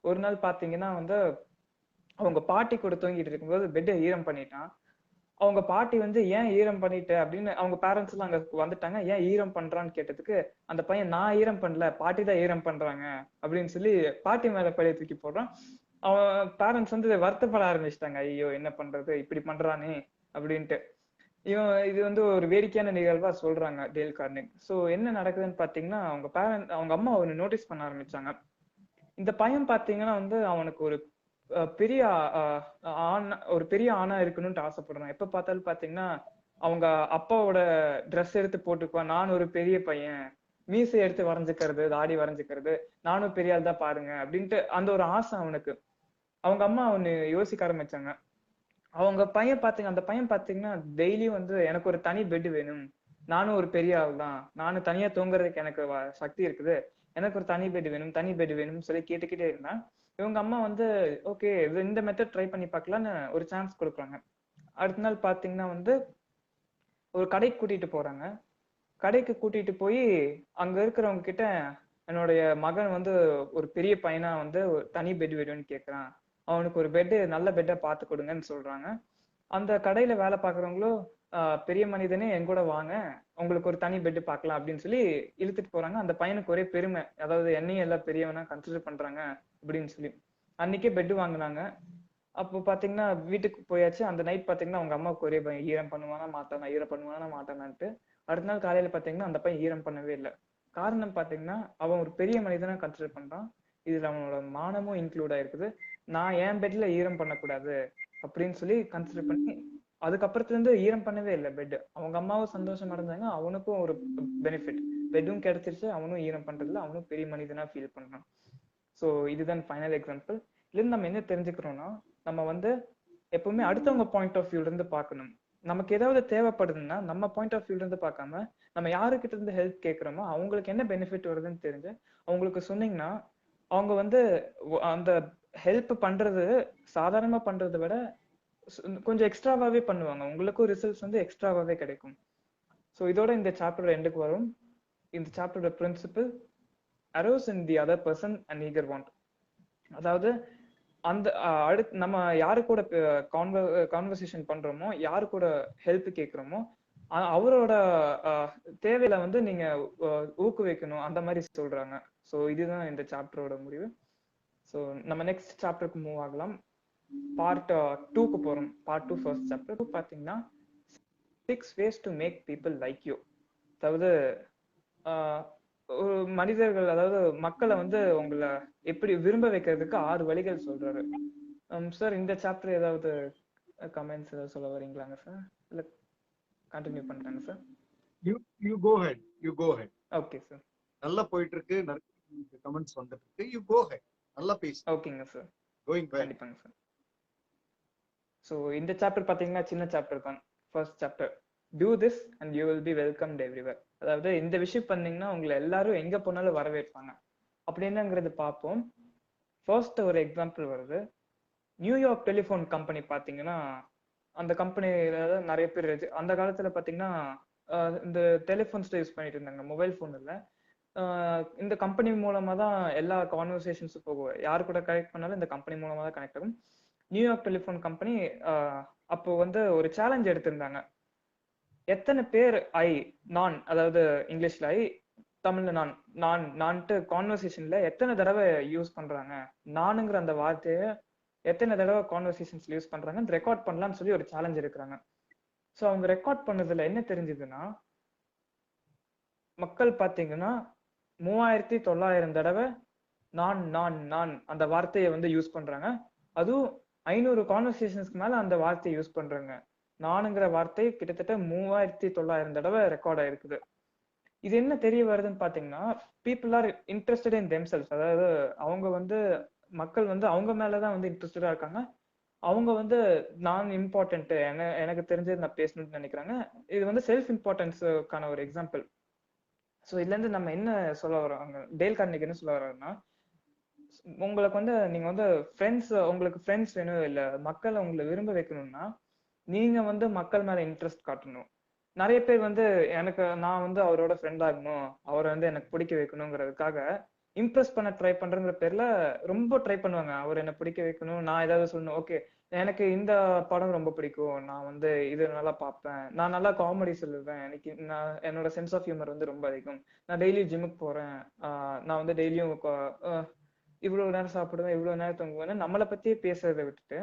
ஒரு நாள் பாத்தீங்கன்னா வந்து அவங்க பாட்டி கூட தூங்கிட்டு இருக்கும்போது பெட்டை ஈரம் பண்ணிட்டான். அவங்க பாட்டி வந்து ஏன் ஈரம் பண்ணிட்ட அப்படின்னு அவங்க பேரண்ட்ஸ் எல்லாம் அங்க வந்துட்டாங்க. ஏன் ஈரம் பண்றான்னு கேட்டதுக்கு அந்த பையன், நான் ஈரம் பண்ணல, பாட்டி தான் ஈரம் பண்றாங்க அப்படின்னு சொல்லி பாட்டி மேல பழைய தூக்கி போடுறான். அவன் பேரண்ட்ஸ் வந்து வருத்தப்பட ஆரம்பிச்சிட்டாங்க, ஐயோ என்ன பண்றது இப்படி பண்றானே அப்படின்ட்டு. இவன் இது வந்து ஒரு வேடிக்கையான நிகழ்வா சொல்றாங்க டேல் கார்னிக். சோ என்ன நடக்குதுன்னு பாத்தீங்கன்னா, அவங்க அம்மா ஒன்னு நோட்டீஸ் பண்ண ஆரம்பிச்சாங்க. இந்த பையன் பாத்தீங்கன்னா வந்து அவனுக்கு ஒரு பெரிய ஒரு பெரிய ஆணா இருக்கணும்னு ஆசைப்படுறான். எப்ப பார்த்தாலும் பாத்தீங்கன்னா அவங்க அப்பாவோட ட்ரெஸ் எடுத்து போட்டுக்குவான், நான் ஒரு பெரிய பையன், மீசை எடுத்து வரைஞ்சுக்கிறது, தாடி வரைஞ்சுக்கிறது, நானும் பெரிய ஆள் தான் பாருங்க அப்படின்ட்டு அந்த ஒரு ஆசை அவனுக்கு. அவங்க அம்மா ஒண்ணு யோசிக்க ஆரம்பிச்சாங்க. அந்த பையன் பாத்தீங்கன்னா டெய்லியும் வந்து எனக்கு ஒரு தனி பெட் வேணும், நானும் ஒரு பெரிய ஆள் தான், நானும் தனியா தூங்குறதுக்கு எனக்கு சக்தி இருக்குது, எனக்கு ஒரு தனி பெட் வேணும்னு சொல்லி கேட்டுக்கிட்டே இருந்தான். இவங்க அம்மா வந்து ஓகே இந்த மெத்தட் ட்ரை பண்ணி பார்க்கலான்னு ஒரு சான்ஸ் கொடுக்குறாங்க. அடுத்த நாள் பாத்தீங்கன்னா வந்து ஒரு கடைக்கு கூட்டிட்டு போறாங்க. கடைக்கு கூட்டிட்டு போய் அங்க இருக்கிறவங்க கிட்ட, என்னுடைய மகன் வந்து ஒரு பெரிய பையனா வந்து ஒரு தனி பெட் வேணும்னு கேக்குறான், அவனுக்கு ஒரு நல்ல பெட்டை பார்த்து கொடுங்கன்னு சொல்றாங்க. அந்த கடையில வேலை பாக்குறவங்களும், பெரிய மனிதனே என் கூட வாங்க, உங்களுக்கு ஒரு தனி பெட் பார்க்கலாம் அப்படின்னு சொல்லி இழுத்துட்டு போறாங்க. அந்த பையனுக்கு ஒரே பெருமை, அதாவது என்னையும் எல்லாம் பெரியவனா கன்சிடர் பண்றாங்க அப்படின்னு சொல்லி அன்னைக்கே பெட் வாங்கினாங்க. அப்போ பாத்தீங்கன்னா வீட்டுக்கு போயாச்சு. அந்த நைட் பாத்தீங்கன்னா அவங்க அம்மாவுக்கு ஒரே பயம், ஈரம் பண்ணுவானா மாட்டானா, ஈரம் பண்ணுவானா மாட்டானான்ட்டு. அடுத்த நாள் காலையில பாத்தீங்கன்னா அந்த பையன் ஈரம் பண்ணவே இல்லை. காரணம் பாத்தீங்கன்னா அவன் ஒரு பெரிய மனிதனா கன்சிடர் பண்றான். இதுல அவனோட மானமும் இன்க்ளூட் ஆயிருக்குது. நான் என் பெட்ல ஈரம் பண்ணக்கூடாது அப்படின்னு சொல்லி கன்சிடர் பண்ணி அதுக்கப்புறத்துல இருந்து ஈரம் பண்ணவே இல்லை பெட். அவங்க அம்மாவும் சந்தோஷம் அடைஞ்சாங்க, அவனுக்கும் ஒரு பெனிஃபிட், பெட்டும் கிடைச்சிருச்சு, அவனும் ஈரம் பண்றதுல அவனும் பெரிய மனிதனா ஃபீல் பண்றான். ஸோ இதுதான் ஃபைனல் எக்ஸாம்பிள். இதுல நம்ம என்ன தெரிஞ்சுக்கிறோம்னா, நம்ம வந்து எப்பவுமே அடுத்தவங்க பாயிண்ட் ஆஃப் வியூல இருந்து பார்க்கணும். நமக்கு ஏதாவது தேவைப்படுதுன்னா நம்ம பாயிண்ட் ஆஃப் வியூல இருந்து பார்க்காம நம்ம யாருக்கிட்ட இருந்து ஹெல்ப் கேட்குறோமோ அவங்களுக்கு என்ன பெனிஃபிட் வருதுன்னு தெரிஞ்சு அவங்களுக்கு சொன்னீங்கன்னா அவங்க வந்து அந்த ஹெல்ப் பண்றது சாதாரணமா பண்றதை விட கொஞ்சம் எக்ஸ்ட்ராவாவே பண்ணுவாங்க. உங்களுக்கும் ரிசல்ட்ஸ் வந்து எக்ஸ்ட்ராவாவே கிடைக்கும். ஸோ இதோட இந்த சாப்டர் எண்டுக்கு வரும். இந்த சாப்டரோட principle arouse in the other person and eager want. அதாவது அந்த அடுத்து நம்ம யாரு கூட கான்வர்சேஷன் பண்றோமோ, யாரு கூட ஹெல்ப் கேட்கிறோமோ அவரோட தேவையில வந்து நீங்க ஊக்குவிக்கணும், அந்த மாதிரி சொல்றாங்க. ஸோ இதுதான் இந்த சாப்டரோட முடிவு. ஸோ நம்ம நெக்ஸ்ட் சாப்டருக்கு மூவ் ஆகலாம். பார்ட் 2க்கு போறோம். பார்ட் 2 ஃபர்ஸ்ட் சாப்டர் பாத்தீங்கன்னா 6 ways to make people like you. அதாவது ஒரு மனிதர்கள், அதாவது மக்களை வந்து உங்களை எப்படி விரும்ப வைக்கிறதுக்கு 6 வழிகள் சொல்றாரு. சார் இந்த சாப்டர் ஏதாவது கமெண்ட்ஸ் ஏதாவது சொல்ல வரீங்களாங்க சார்? இல்ல கண்டினியூ பண்றாங்க sir? You go ahead. Okay sir. நல்லா போயிட்டு இருக்கு. நிறைய கமெண்ட்ஸ் வந்துட்டு இருக்கு. You go ahead. நல்லா பேசு. ஓகேங்க சார். Going back. கண்டிப்பாங்க சார். ஸோ இந்த சாப்டர் பாத்தீங்கன்னா சின்ன சாப்டர் தான். First chapter, do this and you will be welcomed everywhere. அதாவது இந்த விஷயம் பண்ணீங்கன்னா உங்களை எல்லாரும் எங்க போனாலும் வரவேற்பாங்க. அப்படி என்னங்கிறது பார்ப்போம். ஃபர்ஸ்ட் ஒரு எக்ஸாம்பிள் வருது. நியூயார்க் டெலிஃபோன் கம்பெனி பாத்தீங்கன்னா, அந்த கம்பெனில நிறைய பேர் அந்த காலத்துல பாத்தீங்கன்னா இந்த டெலிஃபோன்ஸ் யூஸ் பண்ணிட்டு இருந்தாங்க, மொபைல் போன் இல்ல. இந்த கம்பெனி மூலமா தான் எல்லா கான்வர்சேஷன்ஸும் போகும். யாரு கூட கனெக்ட் பண்ணாலும் இந்த கம்பெனி மூலமா தான் கனெக்ட் ஆகும். நியூயார்க் டெலிஃபோன் கம்பெனி அப்போ வந்து ஒரு சேலஞ்ச் எடுத்திருந்தாங்க. எத்தனை பேர் நான், அதாவது இங்கிலீஷ்ல தமிழ்ல நான்ட்டு கான்வர்சேஷன்ல எத்தனை தடவை யூஸ் பண்றாங்க, நானுங்கிற அந்த வார்த்தையை எத்தனை தடவை கான்வர்சேஷன்ஸ்ல யூஸ் பண்றாங்கன்னு ரெக்கார்ட் பண்ணலாம்னு சொல்லி ஒரு சேலஞ்ச் எடுக்கிறாங்க. ஸோ அவங்க ரெக்கார்ட் பண்ணதுல என்ன தெரிஞ்சதுன்னா, மக்கள் பாத்தீங்கன்னா 3900 தடவை நான் நான் நான் அந்த வார்த்தையை வந்து யூஸ் பண்றாங்க. அதுவும் 500 கான்வர்சேஷன்ஸ்க்கு மேல அந்த வார்த்தையை யூஸ் பண்றாங்க. நானுங்கிற வார்த்தை கிட்டத்தட்ட 3900 தடவை ரெக்கார்ட் ஆயிருக்குது. இது என்ன தெரிய வருதுன்னு பாத்தீங்கன்னா, people are interested in themselves. அதாவது அவங்க வந்து மக்கள் வந்து அவங்க மேலதான் வந்து இன்ட்ரெஸ்டடா இருக்காங்க. அவங்க வந்து நான் இம்பார்ட்டன்ட், எனக்கு தெரிஞ்சது நான் பேசணும்னு நினைக்கிறாங்க. இது வந்து செல்ஃப் இம்பார்ட்டன்ஸுக்கான ஒரு எக்ஸாம்பிள். ஸோ இதுல இருந்து நம்ம என்ன சொல்ல வரோம், டேல் கார்னெகி என்ன சொல்ல வர்றாருன்னா, உங்களுக்கு வந்து நீங்க வந்து உங்களுக்கு ஃப்ரெண்ட்ஸ் வேணும், இல்ல மக்களை உங்களை விரும்ப வைக்கணும்னா நீங்க வந்து மக்கள் மேல இன்ட்ரெஸ்ட் காட்டணும். நிறைய பேர் வந்து நான் வந்து அவரோட ஃப்ரெண்ட் ஆகணும், அவரை வந்து எனக்கு பிடிக்க வைக்கணுங்கிறதுக்காக இம்ப்ரெஸ் பண்ண ட்ரை பண்றங்கிற பேர்ல ரொம்ப ட்ரை பண்ணுவாங்க. அவர் என்ன பிடிக்க வைக்கணும், நான் ஏதாவது சொல்லணும். ஓகே, எனக்கு இந்த படம் ரொம்ப பிடிக்கும், நான் வந்து இது நல்லா பார்ப்பேன், நான் நல்லா காமெடி சொல்லுவேன், எனக்கு என்னோட சென்ஸ் ஆஃப் ஹியூமர் வந்து ரொம்ப அதிகம், நான் டெய்லியும் ஜிம்முக்கு போறேன், நான் வந்து டெய்லியும் இவ்வளவு நேரம் சாப்பிடுவேன், இவ்வளவு நேரம் தூங்குவேன், நம்மளை பத்தியே பேசுறதை விட்டுட்டு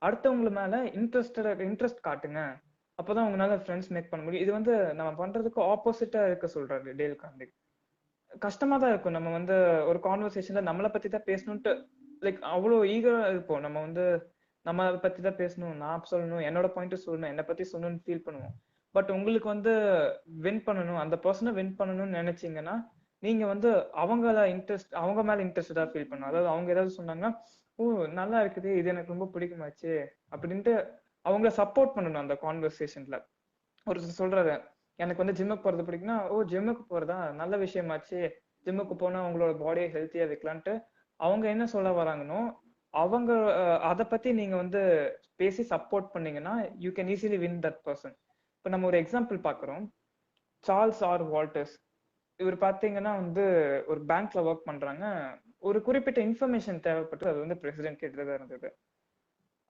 அடுத்தவங்க மேல இன்ட்ரெஸ்ட் காட்டுங்க. அப்பதான் உங்களால ஃப்ரெண்ட்ஸ் மேக் பண்ண முடியும். இது வந்து நம்ம பண்றதுக்கு ஆப்போசிட்டா இருக்க சொல்றாரு டேல் கார்னெகி. கஷ்டமா தான் இருக்கும். நம்ம வந்து ஒரு கான்வர்சேஷன்ல நம்மளை பத்தி தான் பேசணும்ட்டு லைக் அவ்வளவு ஈகரா இருப்போம். நம்ம வந்து நம்ம பத்தி தான் பேசணும், நான் சொல்லணும், என்னோட பாயிண்ட் சொல்லணும், என்னை பத்தி சொல்லணும்னு ஃபீல் பண்ணுவோம். பட் உங்களுக்கு வந்து வின் பண்ணணும், அந்த பர்சனை வின் பண்ணணும்னு நினைச்சீங்கன்னா நீங்க வந்து அவங்க மேல இன்ட்ரெஸ்டடா ஃபீல் பண்ணணும். அதாவது அவங்க ஏதாவது சொன்னாங்கன்னா, ஓ நல்லா இருக்குது, இது எனக்கு ரொம்ப பிடிக்குமாச்சு அப்படின்ட்டு அவங்கள சப்போர்ட் பண்ணணும் அந்த கான்வர்சேஷன்ல. ஒருத்தர் சொல்றாரு, எனக்கு வந்து ஜிம்முக்கு போறது பிடிக்கும்னா, ஓ ஜிம்முக்கு போறதா நல்ல விஷயமாச்சு, ஜிம்முக்கு போனா அவங்களோட பாடியை ஹெல்த்தியா வைக்கலான்ட்டு அவங்க என்ன சொல்ல வராங்கன்னோ அவங்க அதை பத்தி நீங்க வந்து பேசி சப்போர்ட் பண்ணீங்கன்னா you can easily win that person. இப்ப நம்ம ஒரு எக்ஸாம்பிள் பாக்குறோம். Charles R Walters. இவர் பாத்தீங்கன்னா வந்து ஒரு பேங்க்ல ஒர்க் பண்றாங்க. ஒரு குறிப்பிட்ட இன்ஃபர்மேஷன் தேவைப்பட்டு அது வந்து பிரசிடென்ட் கிட்டதான் இருந்தது.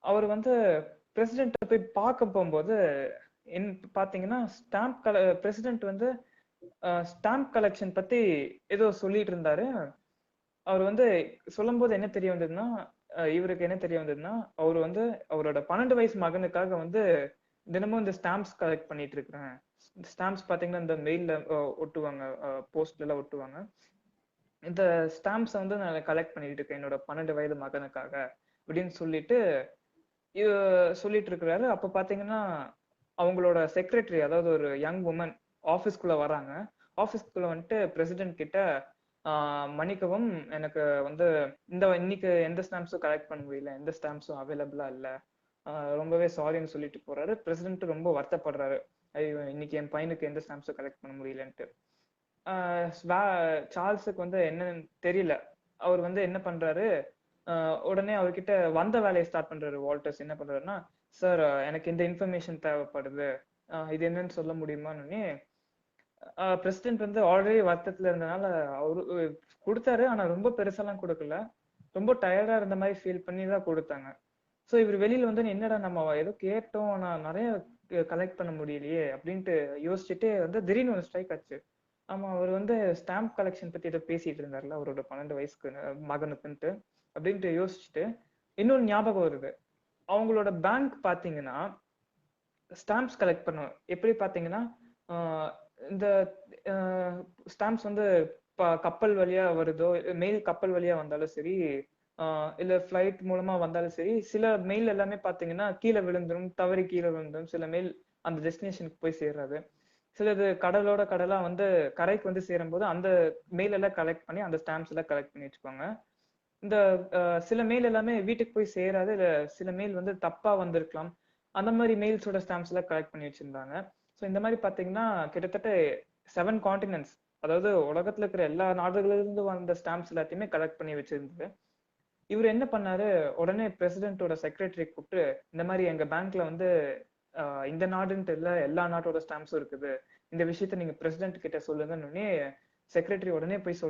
அவர் வந்து பிரசிடென்ட் போய் பார்க்க போகும்போது பாத்தீங்கன்னா பிரசிடென்ட் வந்து ஸ்டாம்ப் கலெக்ஷன் பத்தி ஏதோ சொல்லிட்டு இருந்தாரு. அவர் வந்து சொல்லும் போது என்ன தெரிய வந்ததுன்னா, இவருக்கு என்ன தெரிய வந்ததுன்னா, அவர் வந்து அவரோட 12 வயசு மகனுக்காக வந்து தினமும் இந்த ஸ்டாம்ப்ஸ் கலெக்ட் பண்ணிட்டு இருக்கிறேன். ஸ்டாம்ப்ஸ் பாத்தீங்கன்னா இந்த மெயில்ல ஒட்டுவாங்க, போஸ்ட்ல எல்லாம் ஒட்டுவாங்க. இந்த ஸ்டாம்ப்ஸ் வந்து நான் கலெக்ட் பண்ணிட்டு இருக்கேன் என்னோட 12 வயது மகனுக்காக அப்படின்னு சொல்லிட்டு இருக்கிறாரு. அப்ப பாத்தீங்கன்னா அவங்களோட செக்ரட்டரி, அதாவது ஒரு யங் உமன் ஆபீஸ்க்குள்ள வராங்க. ஆபீஸ்க்குள்ள வந்துட்டு பிரசிடென்ட் கிட்ட மன்னிக்கவும், எனக்கு வந்து இன்னைக்கு எந்த ஸ்டாம்ப்ஸும் கலெக்ட் பண்ண முடியல, எந்த ஸ்டாம்ப்ஸும் அவைலபிளா இல்ல ரொம்பவே சாரின்னு சொல்லிட்டு போறாரு. பிரசிடென்ட் ரொம்ப வருத்தப்படுறாரு, ஐயோ இன்னைக்கு என் பையனுக்கு எந்த ஸ்டாம்ப்ஸும் கலெக்ட் பண்ண முடியலன்ட்டு. சார்ல்ஸுக்கு வந்து என்னன்னு தெரியல. அவர் வந்து என்ன பண்றாரு, உடனே அவர்கிட்ட வந்த வேலையை ஸ்டார்ட் பண்றாரு. வால்டர்ஸ் என்ன பண்றாருன்னா, சார் எனக்கு இந்த இன்ஃபர்மேஷன் தேவைப்படுது, இது என்னன்னு சொல்ல முடியுமான்னு. பிரசிடென்ட் வந்து ஆல்ரெடி வருத்தத்துல இருந்தனால அவரு கொடுத்தாரு. ஆனா ரொம்ப பெருசாலாம் கொடுக்கல, ரொம்ப டயர்டா இருந்த மாதிரி ஃபீல் பண்ணி தான் கொடுத்தாங்க. ஸோ இவர் வெளியில வந்து என்னடா நம்ம ஏதோ கேட்டோம் ஆனா நிறைய கலெக்ட் பண்ண முடியலையே அப்படின்ட்டு யோசிச்சுட்டு வந்து திடீர்னு ஒரு ஸ்ட்ரைக் ஆச்சு. ஆமா, அவர் வந்து ஸ்டாம்ப் கலெக்ஷன் பத்தி ஏதோ பேசிட்டு இருந்தாருல அவரோட 12 வயசுக்கு மகனுக்குன்ட்டு அப்படின்ட்டு யோசிச்சுட்டு இன்னொரு ஞாபகம் வருது. அவங்களோட பேங்க் பாத்தீங்கன்னா ஸ்டாம்ப்ஸ் கலெக்ட் பண்ணும். எப்படி பாத்தீங்கன்னா இந்த ஸ்டாம்ப்ஸ் வந்து கப்பல் வழியா வருதோ, மெயில் கப்பல் வழியா வந்தாலும் சரி, இல்ல ஃபிளைட் மூலமா வந்தாலும் சரி, சில மெயில் எல்லாமே பாத்தீங்கன்னா கீழே விழுந்துரும், தவறி கீழே விழுந்துரும். சில மெயில் அந்த டெஸ்டினேஷனுக்கு போய் சேர்றாது. சிலது கடலோட கடலா வந்து கரைக்கு வந்து சேரும் போது அந்த மெயில் எல்லாம் கலெக்ட் பண்ணி அந்த ஸ்டாம்ப்ஸ் எல்லாம் கலெக்ட் பண்ணி வச்சுக்கோங்க. இந்த சில மெயில் எல்லாமே வீட்டுக்கு போய் சேராது, இல்ல சில மெயில் வந்து தப்பா வந்திருக்கலாம். அந்த மாதிரி மெயில்ஸோட ஸ்டாம்ப்ஸ் எல்லாம் கலெக்ட் பண்ணி வச்சிருந்தாங்க. ஸோ இந்த மாதிரி பாத்தீங்கன்னா கிட்டத்தட்ட 7 கான்டினென்ட்ஸ், அதாவது உலகத்துல இருக்கிற எல்லா நாடுகளிலிருந்து வந்த ஸ்டாம்ப்ஸ் எல்லாத்தையுமே கலெக்ட் பண்ணி வச்சிருந்தது. இவர் என்ன பண்ணாரு, உடனே பிரசிடென்ட்டோட செக்ரட்டரி கூப்பிட்டு இந்த மாதிரி எங்க பேங்க்ல வந்து இந்த நாடுன்ட்டு இல்ல எல்லா நாட்டோட ஸ்டாம்ப்ஸும் இருக்குது, இந்த விஷயத்த நீங்க பிரசிடென்ட் கிட்ட சொல்லுங்கன்னு செக்ரட்டரி உடனே போய்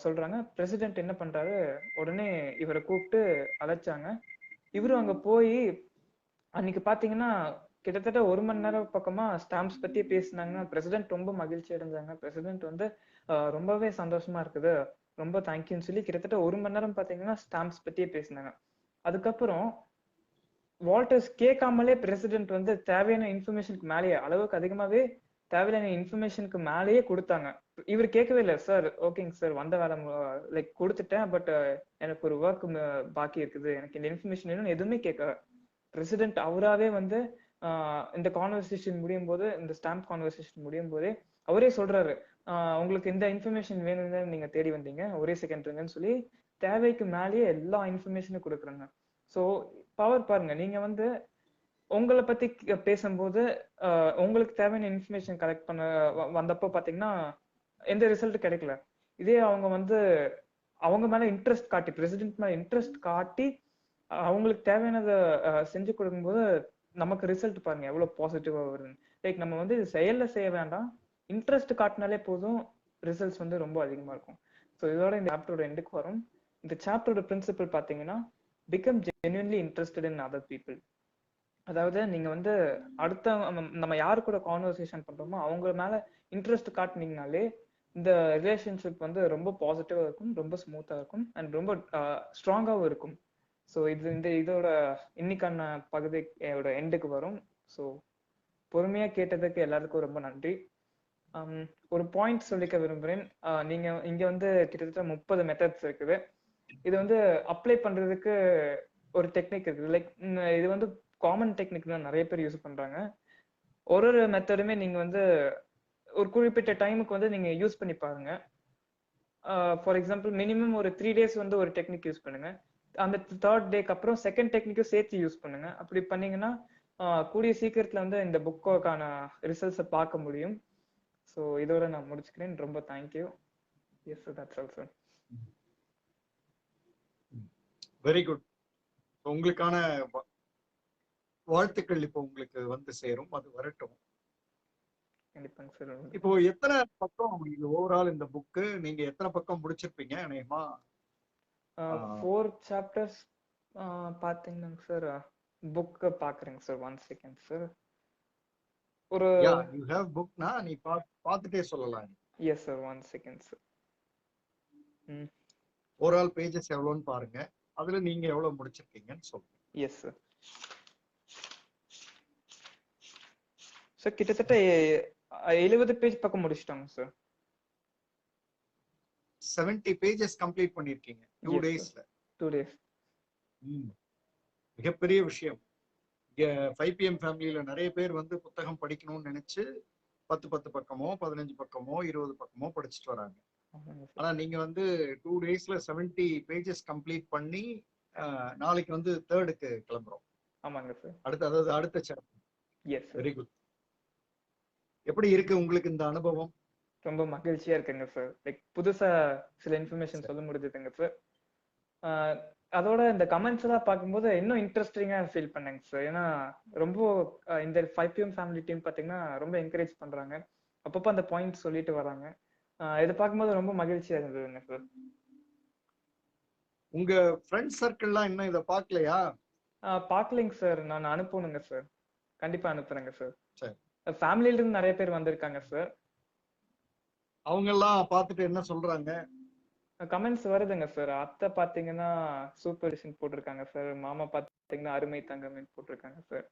சொல்றாங்க. பிரசிடென்ட் என்ன பண்றாரு, உடனே இவரை கூப்பிட்டு அழைச்சாங்க. இவரும் அங்க போய் அன்னைக்கு பாத்தீங்கன்னா கிட்டத்தட்ட 1 மணி நேரம் பக்கமா ஸ்டாம்ப்ஸ் பத்தி பேசினாங்க. பிரசிடென்ட் ரொம்ப மகிழ்ச்சி அடைஞ்சாங்க. பிரசிடென்ட் வந்து ரொம்பவே சந்தோஷமா இருக்குது, ரொம்ப தேங்க்யூன்னு சொல்லி கிட்டத்தட்ட 1 மணி நேரம் பாத்தீங்கன்னா ஸ்டாம்ப்ஸ் பத்தியே பேசினாங்க. அதுக்கப்புறம் வால்டர்ஸ் கேட்காமலே பிரசிடென்ட் வந்து தேவையான இன்ஃபர்மேஷனுக்கு மேலேயே, அளவுக்கு அதிகமாவே தேவையான இன்ஃபர்மேஷனுக்கு மேலேயே கொடுத்தாங்க. இவர் கேட்கவே இல்லை. சார் ஓகேங்க சார், வந்த வேலை லைக் கொடுத்துட்டேன், பட் எனக்கு ஒரு ஒர்க் பாக்கி இருக்குது, எனக்கு இந்த இன்ஃபர்மேஷன் வேணும்னு எதுவுமே கேட்க பிரசிடென்ட் அவராவே வந்து இந்த கான்வர்சேஷன் முடியும் போது, இந்த ஸ்டாம்ப் கான்வர்சேஷன் முடியும் போதே அவரே சொல்றாரு, உங்களுக்கு இந்த இன்ஃபர்மேஷன் வேணும்னு நீங்க தேடி வந்தீங்க, ஒரே செகண்ட் இருங்கன்னு சொல்லி தேவைக்கு மேலேயே எல்லா இன்ஃபர்மேஷனும் கொடுக்குறாங்க. ஸோ பவர் பாருங்க. நீங்க வந்து உங்களை பத்தி பேசும்போது உங்களுக்கு தேவையான இன்ஃபர்மேஷன் கலெக்ட் பண்ண வந்தப்போ பாத்தீங்கன்னா எந்த ரிசல்ட் கிடைக்கல. இதே அவங்க வந்து அவங்க மேல இன்ட்ரெஸ்ட் காட்டி, பிரசிடென்ட் மேல இன்ட்ரெஸ்ட் காட்டி அவங்களுக்கு தேவையானதை செஞ்சு கொடுக்கும்போது நமக்கு ரிசல்ட் பாருங்க எவ்வளவு பாசிட்டிவா வருது. லைக் நம்ம வந்து செயல்ல செய்ய வேண்டாம், இன்ட்ரெஸ்ட் காட்டினாலே போதும், ரிசல்ட்ஸ் வந்து ரொம்ப அதிகமா இருக்கும். ஸோ இதோட இந்த சாப்டரோட எண்டுக்கு வரும். இந்த சாப்டரோட பிரின்சிபல் பாத்தீங்கன்னா become genuinely interested in other people. அதாவது நீங்க வந்து அடுத்த நம்ம யாரு கூட கான்வர்சேஷன் பண்றோமோ அவங்க மேல இன்ட்ரெஸ்ட் காட்டினீங்கனாலே இந்த ரிலேஷன்ஷிப் வந்து ரொம்ப பாசிட்டிவா இருக்கும், ரொம்ப ஸ்மூத்தா இருக்கும், அண்ட் ரொம்ப ஸ்ட்ராங்காவும் இருக்கும். ஸோ இதோட இன்னைக்கான பகுதியோட எண்டுக்கு வரும். ஸோ பொறுமையா கேட்டதுக்கு எல்லாருக்கும் ரொம்ப நன்றி. ஒரு பாயிண்ட் சொல்லிக்க விரும்புறேன். நீங்க இங்க வந்து கிட்டத்தட்ட 30 மெத்தட்ஸ் இருக்குது. இது வந்து அப்ளை பண்றதுக்கு ஒரு டெக்னிக் இருக்குது. லைக் இது வந்து காமன் டெக்னிக் தான், நிறைய பேர் யூஸ் பண்றாங்க. ஒரு மெத்தடுமே நீங்க வந்து ஒரு குறிப்பிட்ட டைமுக்கு வந்து நீங்க யூஸ் பண்ணி பாருங்க. ஃபார் எக்ஸாம்பிள் மினிமம் ஒரு 3 days வந்து ஒரு டெக்னிக் யூஸ் பண்ணுங்க. அந்த 3rd டேக்கு அப்புறம் செகண்ட் டெக்னிக்கும் சேர்த்து யூஸ் பண்ணுங்க. அப்படி பண்ணீங்கன்னா கூடிய சீக்கிரத்துல வந்து இந்த புக்கோக்கான ரிசல்ட்ஸை பார்க்க முடியும். ஸோ இதோட நான் முடிச்சுக்கிறேன். ரொம்ப thank you. Yes that's all sir. Very good. உங்களுக்கான வாழ்த்துக்கள் இப்போ உங்களுக்கு வந்து சேரும், அது வரட்டும். கண்டிப்பாங்க சார். இப்போ எத்தனை பக்கம் இது ஓவரால் இந்த புக்கு, நீங்க எத்தனை பக்கம் முடிச்சிருப்பீங்க அநேகமா? 4 chapters பாத்தீங்கன்னா சார், புக் பாக்குறேங்க சார். 1 second sir. ஒரு யூ ஹேவ் புக்னா நீ பார்த்துட்டே சொல்லலாம். Yes sir, 1 second sir. Overall pages எவ்வளோன்னு பாருங்க, அதுல நீங்க எவ்வளவு முடிச்சிருக்கீங்கன்னு சொல்லுங்க. Yes sir. சார் கிட்டத்தட்ட 70 பேஜ் பக்கம் முடிச்சிட்டாங்க சார். 70 pages கம்ப்ளீட் பண்ணிருக்கீங்க 2 daysல. 2 days. மிகப்பெரிய விஷயம். இங்க 5PM ஃபேமிலியில நிறைய பேர் வந்து புத்தகம் படிக்கணும்னு நினைச்சு 10 பக்கமோ 15 பக்கமோ 20 பக்கமோ படிச்சுட்டு வராங்க. ஆனா நீங்க வந்து 2 daysல 70 pages கம்ப்ளீட் பண்ணி நாளைக்கு வந்து 3rd கிளம்புறோம். ஆமாங்க சார். அதாவது அடுத்த chapter. Yes sir. Very good. எப்படி இருக்கு உங்களுக்கு இந்த அனுபவம்? ரொம்ப மகிழ்ச்சியா இருக்குங்க சார். லைக் புதுசா சில இன்ஃபர்மேஷன் சொல்ல முடிஞ்சதுங்க சார். அதோட இந்த கமெண்ட்ஸ் எல்லாம் பார்க்கும்போது இன்னும் இன்ட்ரெஸ்டிங்கா ஃபீல் பண்ணேங்க சார். ஏன்னா ரொம்ப இந்த 5PM ஃபேமிலி டீம் பாத்தீங்கன்னா ரொம்ப என்கரேஜ் பண்றாங்க. அப்பப்போ அந்த பாயிண்ட் சொல்லிட்டு வராங்க. இதை பார்க்கும்போது ரொம்ப மகிழ்ச்சியா இருந்ததுங்க சார். உங்க ஃப்ரெண்ட் சர்க்கிள்லாம் இன்னும் இதை பார்க்கலையா? பார்க்கலைங்க சார். நான் அனுப்பணுங்க சார். கண்டிப்பா அனுப்புறேங்க சார். சரி. ஃபேமிலில இருந்து நிறைய பேர் வந்திருக்காங்க சார். அவங்க எல்லாம் பார்த்துட்டு என்ன சொல்றாங்க? கமெண்ட்ஸ் வருதுங்க சார். அத்தை பாத்தீங்கன்னா சூப்பர் டிஷன் போட்டிருக்காங்க சார். மாமா பாத்தீங்கன்னா அருமை தங்கமே போட்டிருக்காங்க சார்.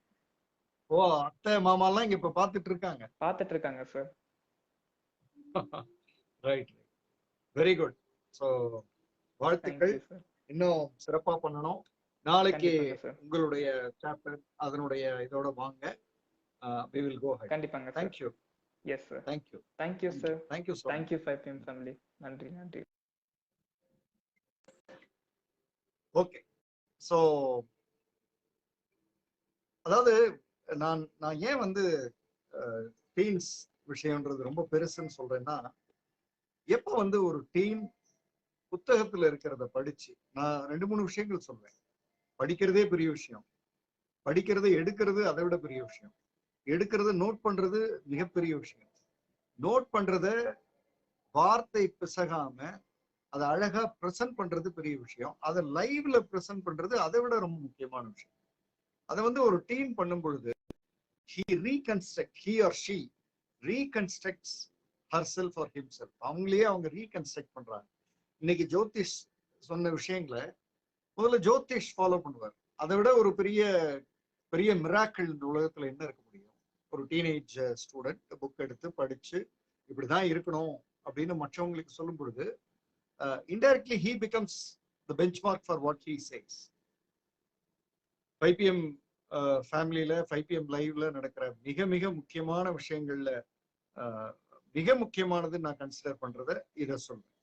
ஓ, அத்தை மாமா எல்லாம் இங்க இப்ப பார்த்துட்டு இருக்காங்க. பார்த்துட்டு இருக்காங்க sir. Right, very good. So வாழ்த்துக்கள். Thank you sir. இன்னும் சிறப்பா பண்ணணும். நாளைக்கு கண்டிப்பாங்க சார். உங்களுடைய சாப்டர் அதனுடைய இதோட வாங்க. we will go ahead. கண்டிப்பாங்க sir. Thank you. Yes sir. Thank you. Thank you sir. Thank you so much. Thank you 5PM family. நன்றி நன்றி. ஓகே. சோ அதாவது நான் நான் ஏன் வந்து டீன்ஸ் விஷயம்ன்றது ரொம்ப பெருசுன்னு சொல்றேன்னா, எப்ப வந்து ஒரு டீம் புத்தகத்துல இருக்கிறத படிச்சு, நான் 2-3 விஷயங்கள் சொல்றேன். படிக்கிறதே பெரிய விஷயம். படிக்கிறதை எடுக்கிறது அதை விட பெரிய விஷயம். எடுக்கிறத நோட் பண்றது மிகப்பெரிய விஷயம். நோட் பண்றத வார்த்தை பிசகாம அதை அழகா பிரசன்ட் பண்றது பெரிய விஷயம். அதை லைவ்ல பிரசன்ட் பண்றது அதை விட ரொம்ப முக்கியமான விஷயம். அதை வந்து ஒரு டீம் பண்ணும் பொழுது he or she reconstructs herself or himself. அவங்களே அவங்க ரீகன்ஸ்ட்ரக்ட் பண்றாங்க. இன்னைக்கு ஜோதிஷ் சொன்ன விஷயங்களை முதல்ல ஜோதிஷ் ஃபாலோ பண்ணுவார். அதை விட ஒரு பெரிய பெரிய மிராக்கிள் இந்த உலகத்துல என்ன இருக்க முடியும்? ஒரு டீனேஜ் ஸ்டூடெண்ட் புக் எடுத்து படிச்சு இப்படிதான் இருக்கணும் அப்படின்னு மற்றவங்களுக்கு சொல்லும் பொழுது indirectly he becomes the benchmark for what he says. 5PM ஃபேமிலியில 5PM லைவ்ல நடக்கிற மிக மிக முக்கியமான விஷயங்கள்ல மிக முக்கியமானது நான் கன்சிடர் பண்றத இதை சொல்றேன்.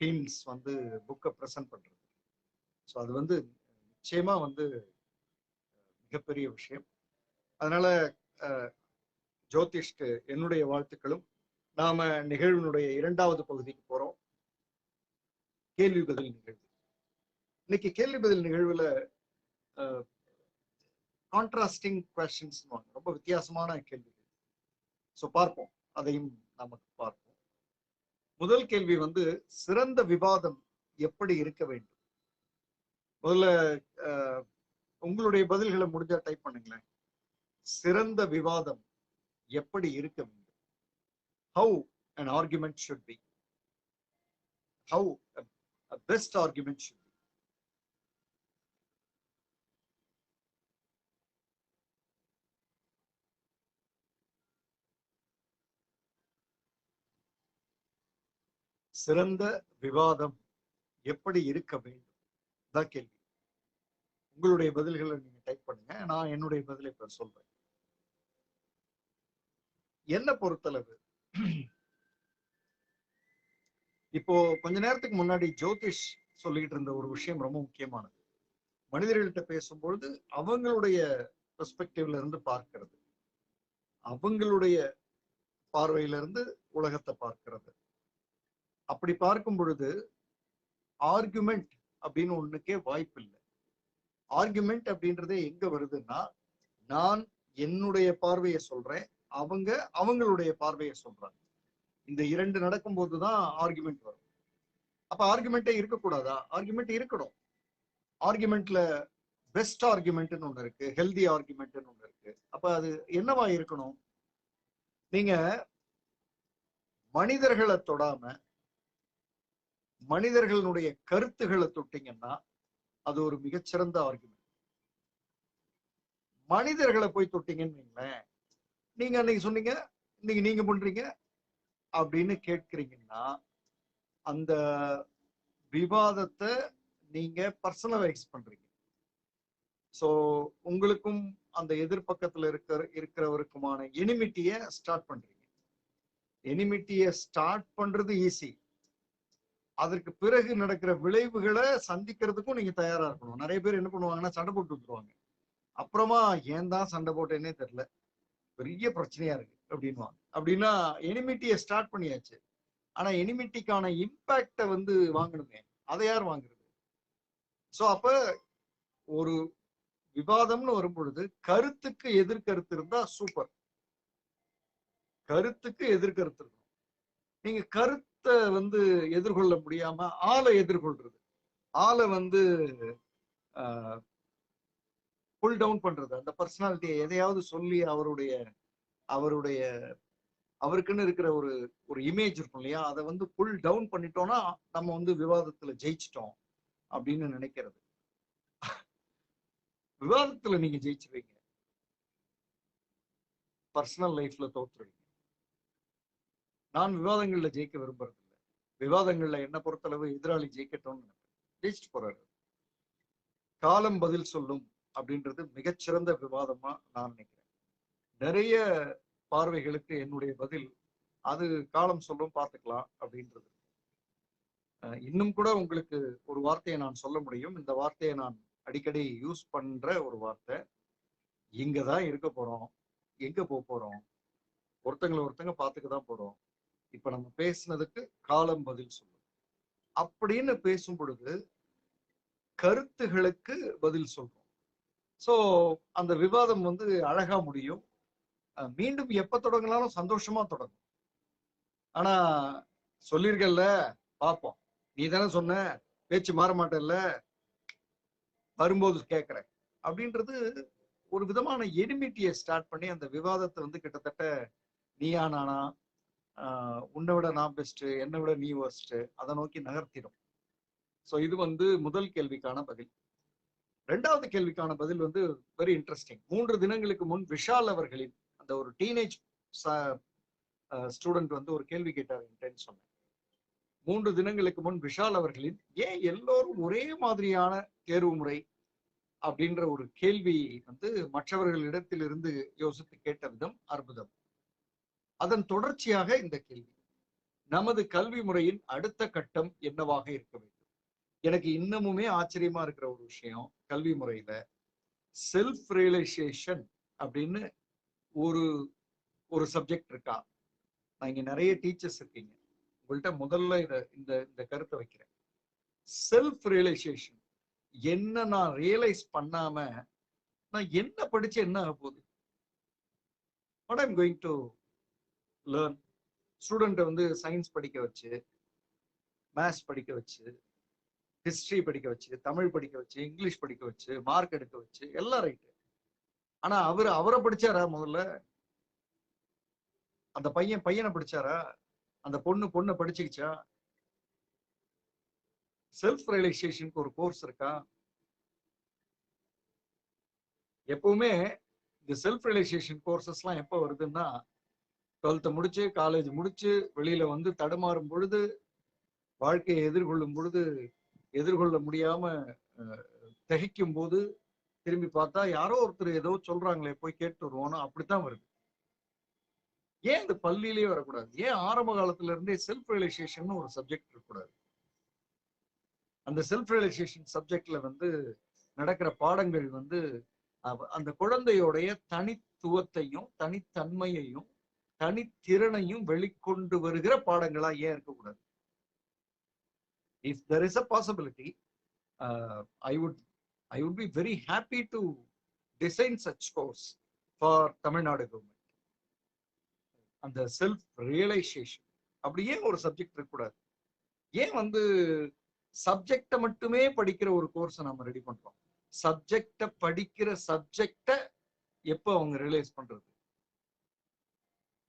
டீம்ஸ் வந்து புக்கை ப்ரெசென்ட் பண்றது. ஸோ அது வந்து நிச்சயமா வந்து மிகப்பெரிய விஷயம். அதனால ஜோதிஷ்க்கு என்னுடைய வாழ்த்துக்களும். நாம நிகழ்வினுடைய 2வது பகுதிக்கு போறோம். கேள்வி பதில் நிகழ்வு. இன்னைக்கு கேள்வி பதில் நிகழ்வுல கான்ட்ராஸ்டிங் கொஸ்டின்ஸ், ரொம்ப வித்தியாசமான கேள்விகள். ஸோ பார்ப்போம், அதையும் நமக்கு பார்ப்போம். முதல் கேள்வி வந்து சிறந்த விவாதம் எப்படி இருக்க வேண்டும்? முதல்ல உங்களுடைய பதில்களை முடிஞ்சா டைப் பண்ணுங்களேன். சிறந்த விவாதம் எப்படி இருக்க வேண்டும்? How an argument should be. How a best argument should be. சிறந்த விவாதம் எப்படி இருக்க வேண்டும் தான் கேள்வி. உங்களுடைய பதில்களை நீங்க டைப் பண்ணுங்க. நான் என்னுடைய பதிலை இப்ப சொல்றேன். என்ன பொறுத்தளவு இப்போ கொஞ்ச நேரத்துக்கு முன்னாடி ஜோதிஷ் சொல்லிட்டு இருந்த ஒரு விஷயம் ரொம்ப முக்கியமானது. மனிதர்கள்ட்ட பேசும்பொழுது அவங்களுடைய பெர்ஸ்பெக்டிவ்ல இருந்து பார்க்கிறது, அவங்களுடைய பார்வையில இருந்து உலகத்தை பார்க்கிறது. அப்படி பார்க்கும் பொழுது ஆர்குமெண்ட் அப்படின்னு ஒண்ணுக்கே வாய்ப்பு இல்லை. ஆர்குமெண்ட் அப்படின்றதே எங்க வருதுன்னா, நான் என்னுடைய பார்வையை சொல்றேன், அவங்க அவங்களுடைய பார்வையை சொல்றாங்க. இந்த 2 நடக்கும்போதுதான் ஆர்குமெண்ட் வரும். அப்ப ஆர்குமெண்டே இருக்கக்கூடாதா? ஆர்குமெண்ட் இருக்கணும். ஆர்குமெண்ட்ல பெஸ்ட் ஆர்குமெண்ட்னு ஒண்ணு இருக்கு, ஹெல்தி ஆர்குமெண்ட்னு ஒண்ணு இருக்கு. அப்ப அது என்னவா இருக்கணும்? நீங்க மனிதர்களை தொடாம மனிதர்களுடைய கருத்துக்களை தொட்டீங்கன்னா அது ஒரு மிகச்சிறந்த ஆர்குமெண்ட். மனிதர்களை போய் தொட்டீங்கன்னு வைங்களேன், நீங்க அன்னைக்கு சொன்னீங்க, இன்னைக்கு நீங்க பண்றீங்க அப்படின்னு கேட்கிறீங்கன்னா அந்த விவாதத்தை நீங்க பர்சனலைஸ் பண்றீங்க. சோ உங்களுக்கும் அந்த எதிர்பக்கத்துல இருக்கிறவருக்குமான எனிமிட்டிய ஸ்டார்ட் பண்றீங்க. எனிமிட்டிய ஸ்டார்ட் பண்றது ஈஸி, அதற்கு பிறகு நடக்கிற விளைவுகளை சந்திக்கிறதுக்கும் நீங்க தயாரா இருக்கணும். நிறைய பேர் என்ன பண்ணுவாங்கன்னா சண்டை போட்டு வந்துருவாங்க. அப்புறமா ஏன் தான் சண்டை போட்டேன்னே தெரியல, பெரிய பிரச்சனையா இருக்கு அப்படின்வாங்க. அப்படின்னா எனிமிட்டியை ஸ்டார்ட் பண்ணியாச்சு. ஆனா எனிமிட்டிக்கான இம்பாக்ட வந்து வாங்கணுமே, அதை யார் வாங்குறது? சோ அப்ப ஒரு விவாதம்னு வரும் பொழுது கருத்துக்கு எதிர்கருத்து இருந்தா சூப்பர். கருத்துக்கு எதிர்கருத்து இருக்கும். நீங்க கருத்தை வந்து எதிர்கொள்ள முடியாம ஆளை எதிர்கொள்றது, ஆளை வந்து புல் டவுன் பண்றது, அந்த பர்சனாலிட்டியை எதையாவது சொல்லி அவருடைய அவருடைய அவருக்குன்னு இருக்கிற ஒரு ஒரு இமேஜ் இருக்கும் இல்லையா, அதை வந்து புல் டவுன் பண்ணிட்டோம்னா நம்ம வந்து விவாதத்துல ஜெயிச்சிட்டோம் அப்படின்னு நினைக்கிறது. விவாதத்துல நீங்க ஜெயிச்சிருவீங்க, பர்சனல் லைஃப்ல தோத்துருவீங்க. நான் விவாதங்கள்ல ஜெயிக்க விரும்புறது இல்லை. விவாதங்கள்ல என்ன பொறுத்தளவு எதிராளி ஜெயிக்கட்டும்னு ஜெயிச்சுட்டு போறாரு. காலம் பதில் சொல்லும் அப்படின்றது மிகச்சிறந்த விவாதமா நான் நினைக்கிறேன். நிறைய பார்வைகளுக்கு என்னுடைய பதில் அது காலம் சொல்லும், பார்த்துக்கலாம் அப்படின்றது. இன்னும் கூட உங்களுக்கு ஒரு வார்த்தையை நான் சொல்ல முடியும். இந்த வார்த்தையை நான் அடிக்கடி யூஸ் பண்ற ஒரு வார்த்தை. இங்கதான் இருக்க போறோம், எங்க போறோம், ஒருத்தங்க பார்த்துக்க தான் போறோம். இப்ப நம்ம பேசுனதுக்கு காலம் பதில் சொல்லும் அப்படின்னு பேசும் பொழுது கருத்துகளுக்கு பதில் சொல்றோம். சோ அந்த விவாதம் வந்து அழகா முடியும். மீண்டும் எப்ப தொடங்கினாலும் சந்தோஷமா தொடங்கும். ஆனா சொல்லிருக்கல, பாப்போம், நீ தானே சொன்ன பேச்சு மாற மாட்டேல்ல, வரும்போது கேட்கிறேன் அப்படின்றது ஒரு விதமான எனிமிட்டியை ஸ்டார்ட் பண்ணி அந்த விவாதத்தை வந்து கிட்டத்தட்ட நீயா நானா, உன்னை விட நான் பெஸ்ட், என்னை விட நீ வர்ஸ்ட், அதை நோக்கி நகர்த்திடும். ஸோ இது வந்து முதல் கேள்விக்கான பதில். ரெண்டாவது கேள்விக்கான பதில் வந்து வெரி இன்ட்ரெஸ்டிங். 3 தினங்களுக்கு முன் விஷால் அவர்களின் அந்த ஒரு டீனேஜ் ஸ்டூடெண்ட் வந்து ஒரு கேள்வி கேட்டார் சொன்னேன். 3 தினங்களுக்கு முன் விஷால் அவர்களின் ஏன் எல்லோரும் ஒரே மாதிரியான தேர்வு முறை அப்படின்ற ஒரு கேள்வி வந்து மற்றவர்களிடத்திலிருந்து யோசித்து கேட்ட விதம் அற்புதம். அதன் தொடர்ச்சியாக இந்த கேள்வி, நமது கல்வி முறையின் அடுத்த கட்டம் என்னவாக இருக்க வேண்டும்? எனக்கு இன்னமுமே ஆச்சரியமா இருக்கிற ஒரு விஷயம், கல்வி முறையில செல்ஃப் ரியலைசேஷன் அப்படின்னு ஒரு ஒரு சப்ஜெக்ட் இருக்கா? நான் இங்க நிறைய டீச்சர்ஸ் இருக்கீங்க, உங்கள்கிட்ட முதல்ல இந்த இந்த கருத்தை வைக்கிறேன். செல்ஃப் ரியலைசேஷன் என்ன நான் ரியலைஸ் பண்ணாம நான் என்ன படிச்சு என்ன ஆக போகுது? What I'm going to learn? ஸ்டூடெண்ட்டை வந்து சயின்ஸ் படிக்க வச்சு, மேத்ஸ் படிக்க வச்சு, ஹிஸ்டரி படிக்க வச்சு, தமிழ் படிக்க வச்சு, இங்கிலீஷ் படிக்க வச்சு, மார்க் எடுக்க வச்சு, எல்லாம் ரைட்டு. ஆனா அவரை படிச்சாரா? முதல்ல அந்த பையனை படிச்சாரா? அந்த பொண்ணை படிச்சுக்கிச்சா? செல்ஃப் ரியலைசேஷனுக்கு ஒரு கோர்ஸ் இருக்கா? எப்பவுமே இந்த செல்ஃப் ரியலைசேஷன் கோர்சஸ் எல்லாம் எப்ப வருதுன்னா, 12th முடிச்சு காலேஜ் முடிச்சு வெளியில வந்து தடுமாறும் பொழுது, வாழ்க்கையை எதிர்கொள்ளும் பொழுது, எதிர்கொள்ள முடியாம திகைக்கும் போது திரும்பி பார்த்தா யாரோ ஒருத்தர் ஏதோ சொல்றாங்களே போய் கேட்டு வருவோம்னா அப்படித்தான் வருது. ஏன் இந்த பள்ளியிலேயே வரக்கூடாது? ஏன் ஆரம்ப காலத்துல இருந்தே செல்ஃப் ரியலைசேஷன் ஒரு சப்ஜெக்ட் இருக்கக்கூடாது? அந்த செல்ஃப் ரியலைசேஷன் சப்ஜெக்ட்ல வந்து நடக்கிற பாடங்கள் வந்து அந்த குழந்தையோடைய தனித்துவத்தையும் தனித்தன்மையையும் தனித்திறனையும் வெளிக்கொண்டு வருகிற பாடங்களா ஏன் இருக்கக்கூடாது? If there is a possibility, I would be very happy to design such course for Tamil Nadu government. அந்த செல்ஃப் ரியலைசேஷன் அப்படியே ஒரு சப்ஜெக்ட் இருக்கக்கூடாது. ஏன் வந்து சப்ஜெக்டை மட்டுமே படிக்கிற ஒரு கோர்ஸ் நம்ம ரெடி பண்றோம்? சப்ஜெக்ட படிக்கிற சப்ஜெக்ட எப்ப அவங்க ரியலைஸ் பண்றது?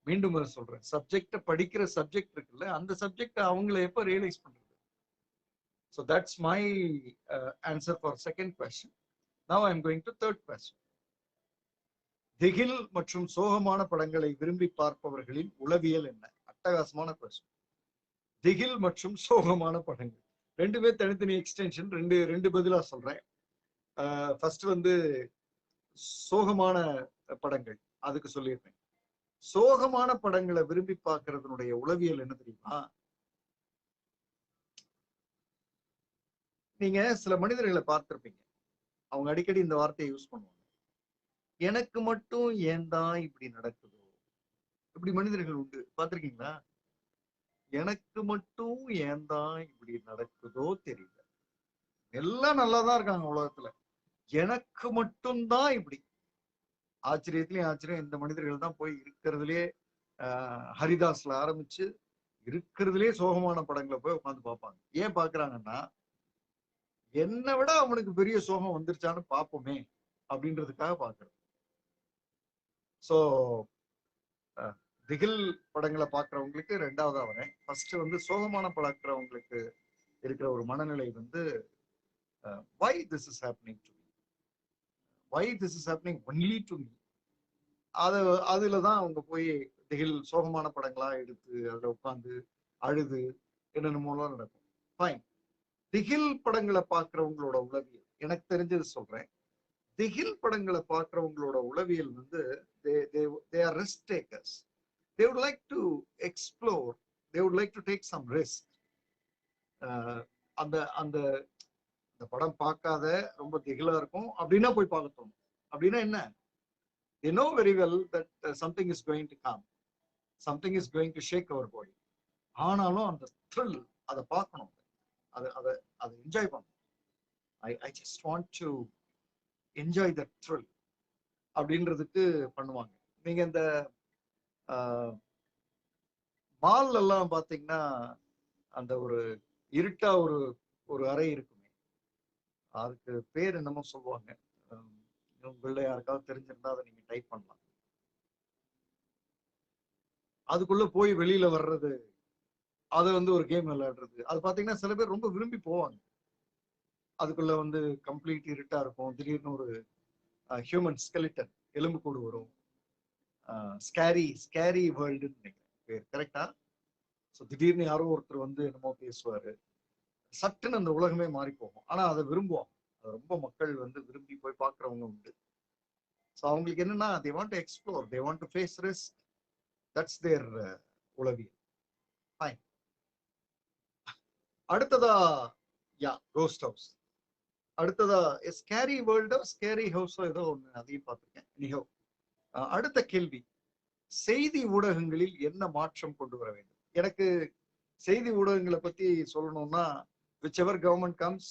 மீண்டும் சொல்றேன், சப்ஜெக்ட படிக்கிற சப்ஜெக்ட் இருக்குல்ல, அந்த சப்ஜெக்ட் அவங்களை எப்ப ரியலைஸ் பண்றது? So that's my answer for second question. Now I am going to third question. திகில் மற்றும் சோகமான படங்களை விரும்பி பார்ப்பவர்களின் உளவியல் என்ன? அட்டகாசமான கொஸ்டின். திகில் மற்றும் சோகமான படங்கள் ரெண்டுமே தனித்தனி எக்ஸ்டென்ஷன், ரெண்டு பதிலா சொல்றேன். ஃபர்ஸ்ட் வந்து சோகமான படங்கள், அதுக்கு சொல்லிடுறேன். சோகமான படங்களை விரும்பி பார்க்கறதுனுடைய உளவியல் என்ன தெரியுமா? நீங்க சில மனிதர்களை பார்த்திருப்பீங்க, அவங்க அடிக்கடி இந்த வார்த்தையை யூஸ் பண்ணுவாங்க. எனக்கு மட்டும் ஏன் தான் இப்படி நடக்குதோ? இப்படி மனிதர்கள் உண்டு, பார்த்திருக்கீங்களா? எனக்கு மட்டும் ஏன் தான் இப்படி நடக்குதோ தெரியல. எல்லாம் நல்லாதான் இருக்காங்க உலகத்துல, எனக்கு மட்டும்தான் இப்படி. ஆச்சரியத்திலயும் ஆச்சரியம், இந்த மனிதர்கள் தான் போய் இருக்கிறதுலயே ஹரிதாஸ்ல ஆரம்பிச்சு இருக்கிறதுலயே சோகமான படங்களை போய் உட்காந்து பார்ப்பாங்க. ஏன் பாக்குறாங்கன்னா, என்னை விட அவனுக்கு பெரிய சோகம் வந்துருச்சான்னு பார்ப்போமே அப்படின்றதுக்காக பாக்குறது. சோ திகில் படங்களை பாக்குறவங்களுக்கு ரெண்டாவதா வரேன். ஃபர்ஸ்ட் வந்து சோகமான பழக்கிறவங்களுக்கு இருக்கிற ஒரு மனநிலை வந்து why this is happening to me, why this is happening only to me. அதுலதான் அவங்க போய் திகில் சோகமான படங்களா எடுத்து அதுல உட்காந்து அழுது என்னென்னமோலாம் நடக்கும். ஃபைன். திகில் படங்களை பாக்குறவங்களோட உளவியல் எனக்கு தெரிஞ்சது சொல்றேன். திகில் படங்களை பாக்குறவங்களோட உளவியல் வந்து they are risk takers. They would like to explore, they would like to take some risk. அந்த அந்த இந்த படம் பார்க்காத ரொம்ப திகிலா இருக்கும் அப்படின்னா போய் பார்க்க தோணும். அப்படின்னா என்ன? they know very well that something is going to come, something is going to shake our body. ஆனாலும் அந்த thrill அதை பார்க்கணும், அதை என்ஜாய் பண்ணணும். I just want to enjoy that thrill அப்படின்றதுக்கு பண்ணுவாங்க. நீங்க இந்த மால் எல்லாம் பாத்தீங்கன்னா அந்த ஒரு இருட்டா ஒரு ஒரு அறை இருக்குமே, அதுக்கு பேர் என்னமோ சொல்லுவாங்க. உங்கள யாருக்காவது தெரிஞ்சிருந்தா அதை நீங்க டைப் பண்ணலாம். அதுக்குள்ள போய் வெளியில வர்றது, அதை வந்து ஒரு கேம் விளையாடுறது, அது பாத்தீங்கன்னா சில பேர் ரொம்ப விரும்பி போவாங்க. அதுக்குள்ள வந்து கம்ப்ளீட் இருட்டா இருக்கும், திடீர்னு ஒரு ஹியூமன் ஸ்கெலிட்டன் எலும்பு கூடு வரும். ஸ்கேரி வேர்ல்டுன்னு நினைக்கிறேன் பேர், கரெக்டா? ஸோ திடீர்னு யாரோ ஒருத்தர் வந்து என்னமோ பேசுவாரு, சட்டுன்னு அந்த உலகமே மாறி போகும். ஆனா அதை விரும்புவாங்க, அது ரொம்ப மக்கள் வந்து விரும்பி போய் பார்க்கறவங்க உண்டு. ஸோ அவங்களுக்கு என்னன்னா, they want to explore, they want to face risk, that's their உளவியல். ஃபைன். அடுத்ததா கோஸ்ட் ஹவுஸ். அடுத்ததா ஸ்கேரி வேர்ல்டோ ஸ்கேரி ஹவுஸோ ஏதோ ஒண்ணு, அதையும் பார்த்திருக்கேன். நிகோ அடுத்த கேள்வி, செய்தி ஊடகங்களில் என்ன மாற்றம் கொண்டு வர வேண்டும்? எனக்கு செய்தி ஊடகங்களை பத்தி சொல்லணும்னா, whichever government comes,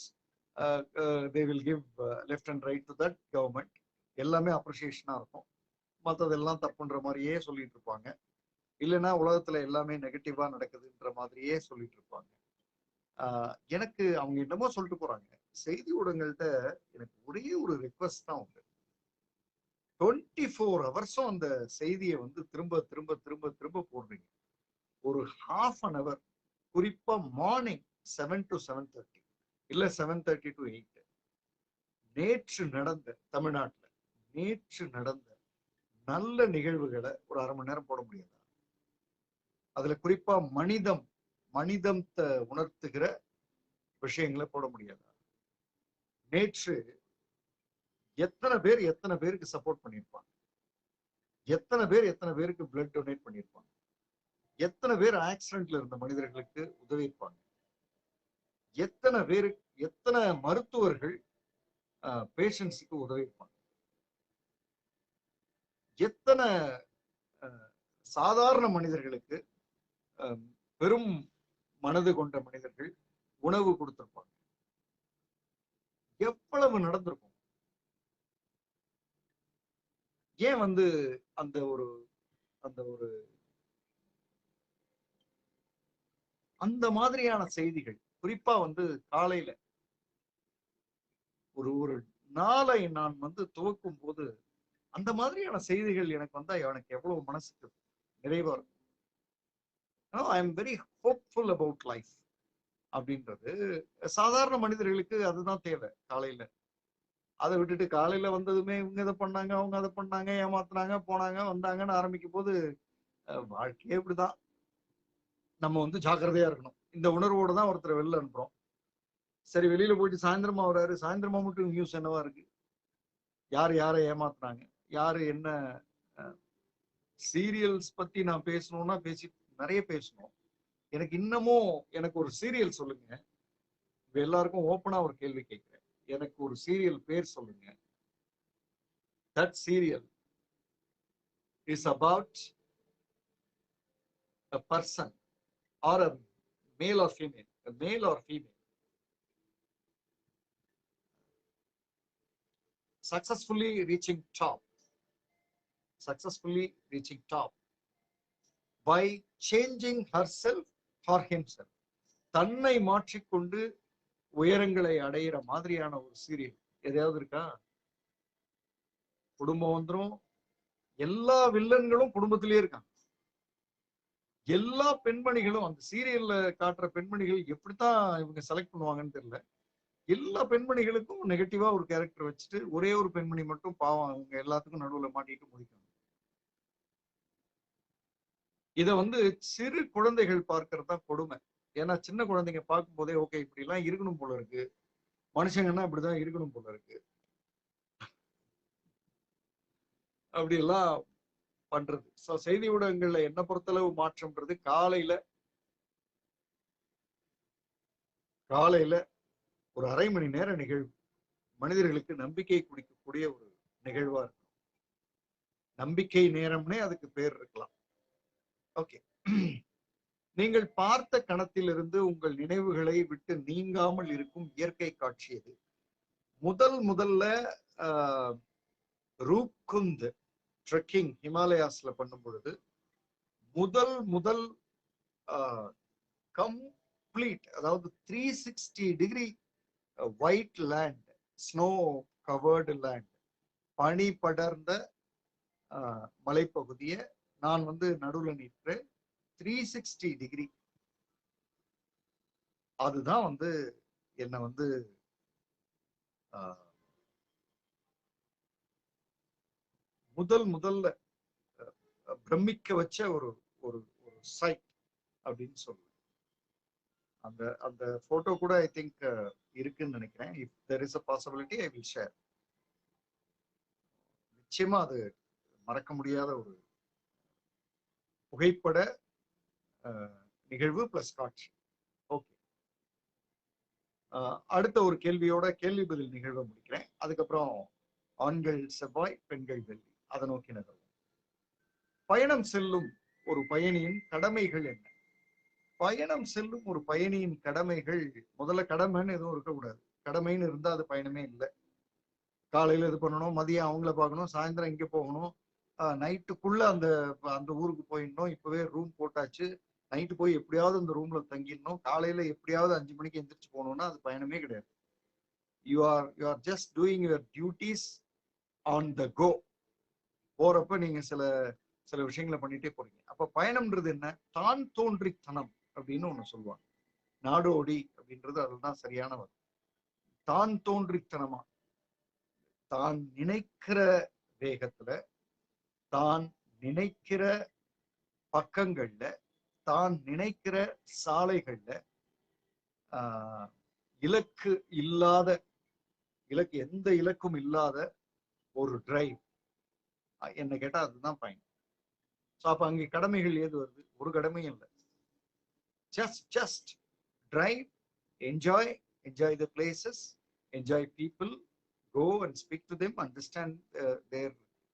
they will give left and right to that government. எல்லாமே அப்ரிசியேஷனா இருக்கும், மற்றதெல்லாம் தப்புன்ற மாதிரியே சொல்லிட்டு இருப்பாங்க. இல்லைன்னா உலகத்துல எல்லாமே நெகட்டிவா நடக்குதுன்ற மாதிரியே சொல்லிட்டு இருப்பாங்க. எனக்கு அவங்க என்னமோ சொல்லிட்டு போறாங்க. செய்தி ஊடகங்கள்ட்ட எனக்கு ஒரே ஒரு ரிக்வஸ்ட் தான் உண்டு. 24 hours அந்த செய்தியை வந்து திரும்ப திரும்ப திரும்ப திரும்ப போடுறீங்க. ஒரு half an hour, குறிப்பா மார்னிங் 7 to 7:30 இல்ல 7:30 to 8, நேற்று நடந்த தமிழ்நாட்டுல நேற்று நடந்த நல்ல நிகழ்வுகளை ஒரு அரை மணி நேரம் போட முடியாதா? அதுல குறிப்பா மனிதத்தை உணர்த்துகிற விஷயங்களை போட முடியாதா? நேற்று எத்தனை பேருக்கு சப்போர்ட் பண்ணியிருப்பாங்க, எத்தனை பேருக்கு பிளட் டொனேட் பண்ணியிருப்பாங்க, எத்தனை பேர் ஆக்சிடென்ட்ல இருந்த மனிதர்களுக்கு உதவி இருப்பாங்க, எத்தனை மருத்துவர்கள் பேஷண்ட்ஸுக்கு உதவி இருப்பாங்க, எத்தனை சாதாரண மனிதர்களுக்கு பெரும் மனது கொண்ட மனிதர்கள் உணவு கொடுத்திருப்பாங்க. எவ்வளவு நடந்திருக்கும்? ஏன் வந்து அந்த ஒரு அந்த மாதிரியான செய்திகள், குறிப்பா வந்து காலையில ஒரு நாளை நான் வந்து துவக்கும் போது அந்த மாதிரியான செய்திகள் எனக்கு வந்தா எனக்கு எவ்வளவு மனசுக்கு நிறைவா இருக்கும். I am very hopeful about life அப்படின்றது சாதாரண மனிதர்களுக்கு அதுதான் தேவை. காலையில அதை விட்டுட்டு காலையில வந்ததுமே இவங்க இதை பண்ணாங்க, அவங்க அதை பண்ணாங்க, ஏமாத்துனாங்க, போனாங்க, வந்தாங்கன்னு ஆரம்பிக்கும் போது வாழ்க்கையே இப்படிதான். நம்ம வந்து ஜாக்கிரதையா இருக்கணும். இந்த உணர்வோட தான் ஒருத்தர் வெளில அனுப்புறோம். சரி, வெளியில போயிட்டு சாயந்தரமா வர்றாரு, சாயந்தரமா மட்டும் நியூஸ் என்னவா இருக்கு, யாரை ஏமாத்துனாங்க, யாரு என்ன. சீரியல்ஸ் பத்தி நான் பேசணும்னா நிறைய பேசணும். எனக்கு இன்னமும் எனக்கு ஒரு சீரியல் சொல்லுங்க, எல்லாருக்கும் ஓப்பனா ஒரு கேள்வி கேட்கிறேன். எனக்கு ஒரு சீரியல் பேர் சொல்லுங்க. That serial is about a person or a male or female, a male or female successfully reaching top by changing herself or himself. தன்னை மாற்றிக்கொண்டு உயரங்களை அடையிற மாதிரியான ஒரு சீரியல் எதையாவது இருக்கா? குடும்பம் வந்துரும், எல்லா வில்லன்களும் குடும்பத்திலேயே இருக்காங்க. எல்லா பெண்மணிகளும் அந்த சீரியல்ல காட்டுற பெண்மணிகள் எப்படித்தான் இவங்க செலக்ட் பண்ணுவாங்கன்னு தெரியல. எல்லா பெண்மணிகளுக்கும் நெகட்டிவா ஒரு கேரக்டர் வச்சுட்டு ஒரே ஒரு பெண்மணி மட்டும் பாவம் அவங்க எல்லாத்துக்கும் நடுவுல மாட்டிட்டு முடிக்கணும். இத சிறு குழந்தைகள் பார்க்கறது தான் கொடுமை. ஏன்னா சின்ன குழந்தைங்க பார்க்கும் போதே ஓகே இப்படி எல்லாம் இருக்கணும் போல இருக்கு, மனுஷங்கன்னா இப்படிதான் இருக்கணும் போல இருக்கு, அப்படி எல்லாம் பண்றது. செய்தி ஊடகங்கள்ல என்ன பொறுத்தளவு மாற்றம்ன்றது காலையில ஒரு அரை மணி நேர நிகழ்வு மனிதர்களுக்கு நம்பிக்கை குடிக்கக்கூடிய ஒரு நிகழ்வா இருக்கும். நம்பிக்கை நேரம்னே அதுக்கு பேர் இருக்கலாம். ஓகே, நீங்கள் பார்த்த கணத்திலிருந்து உங்கள் நினைவுகளை விட்டு நீங்காமல் இருக்கும் இயற்கை காட்சி எது? முதல்ல ரூப்குந்த் ட்ரெக்கிங் ஹிமாலயாஸ்ல பண்ணும் பொழுது முதல் கம்ப்ளீட், அதாவது 360 degree white land, snow covered land, பனி படர்ந்த மலைப்பகுதியை நான் நடுவுல நிற்று 360 டிகிரி, அதுதான் என்ன முதல்ல பிரமிக்க வச்ச ஒரு ஒரு ஒரு சைட் அப்படின்னு சொல்லுவேன். அந்த போட்டோ கூட ஐ திங்க் இருக்குன்னு நினைக்கிறேன். If there is a possibility I will share. நிச்சயமா அது மறக்க முடியாத ஒரு புகைப்பட நிகழ்வு பிளஸ் காட்சி. ஓகே, அடுத்த ஒரு கேள்வியோட கேள்வி பதில் நிகழ்வை முடிக்கிறேன். அதுக்கப்புறம் ஆண்கள் செவ்வாய், பெண்கள் வெள்ளி, அதை நோக்கி நகரும். பயணம் செல்லும் ஒரு பயணியின் கடமைகள் என்ன? பயணம் செல்லும் ஒரு பயணியின் கடமைகள், முதல்ல கடமைன்னு எதுவும் இருக்கக்கூடாது. கடமைன்னு இருந்தா அது பயணமே இல்லை. காலையில இது பண்ணணும், மதியம் அவங்கள பார்க்கணும், சாயந்தரம் இங்க போகணும், நைட்டுக்குள்ள அந்த ஊருக்கு போயிடணும். இப்பவே ரூம் போட்டாச்சு, நைட்டு போய் எப்படியாவது அந்த ரூம்ல தங்கிடணும், காலையில எப்படியாவது 5 மணிக்கு எந்திரிச்சு போகணும்னா அது பயணமே கிடையாது. You are just doing your duties on the go. போறப்ப நீங்க சில விஷயங்களை பண்ணிட்டே போறீங்க. அப்ப பயணம்ன்றது என்ன? தான் தோன்றித்தனம் அப்படின்னு ஒண்ணு சொல்லுவாங்க. நாடோடி அப்படின்றது அதுதான் சரியான வரும். தான் தோன்றித்தனமா, தான் நினைக்கிற வேகத்துல, தான் நினைக்கிற பக்கங்கள்ல, தான் நினைக்கிற சாலைகள்ல, இலக்கு எந்த இலக்கும் இல்லாத ஒரு டிரைவ், என்ன கேட்டா அதுதான் பயணம். அப்ப அங்க கடமைகள் ஏது வருது? ஒரு கடமையும் இல்லை. just drive, enjoy the places, enjoy people, go and speak to them, understand their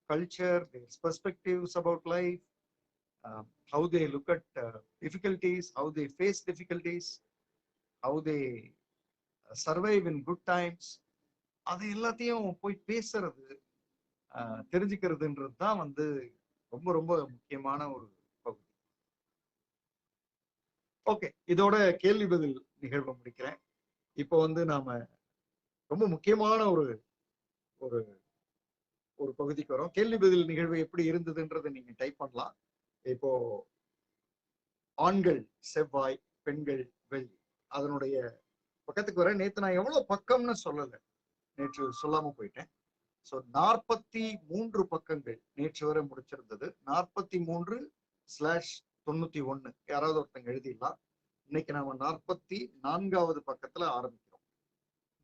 culture, their perspectives about life, how they look at difficulties, how they face difficulties, how they survive in good times. அது எல்லாத்தையும் போய் பேசுறது, தெரிஞ்சுக்கிறதுன்றது தான் ரொம்ப ரொம்ப முக்கியமான ஒரு பகுதி. ஓகே, இதோட கேள்வி பதில் நிகழ்வை முடிக்கிறேன். இப்போ நாம ரொம்ப முக்கியமான ஒரு ஒரு ஒரு பகுதிக்கு வரோம். கேள்வி பதில் நிகழ்வு எப்படி இருந்ததுன்றதை நீங்க டைப் பண்ணலாம். இப்போ ஆண்கள் செவ்வாய், பெண்கள் வெள்ளி, அதனுடைய பக்கத்துக்கு வர. நேத்து நான் எவ்வளவு பக்கம்னு சொல்லல, நேற்று சொல்லாம போயிட்டேன். 43 பக்கங்கள் நேற்று வரை முடிச்சிருந்தது. 43/91 யாராவது ஒருத்தங்க எழுதிடலாம். இன்னைக்கு நாம 44வது பக்கத்துல ஆரம்பிக்கிறோம்.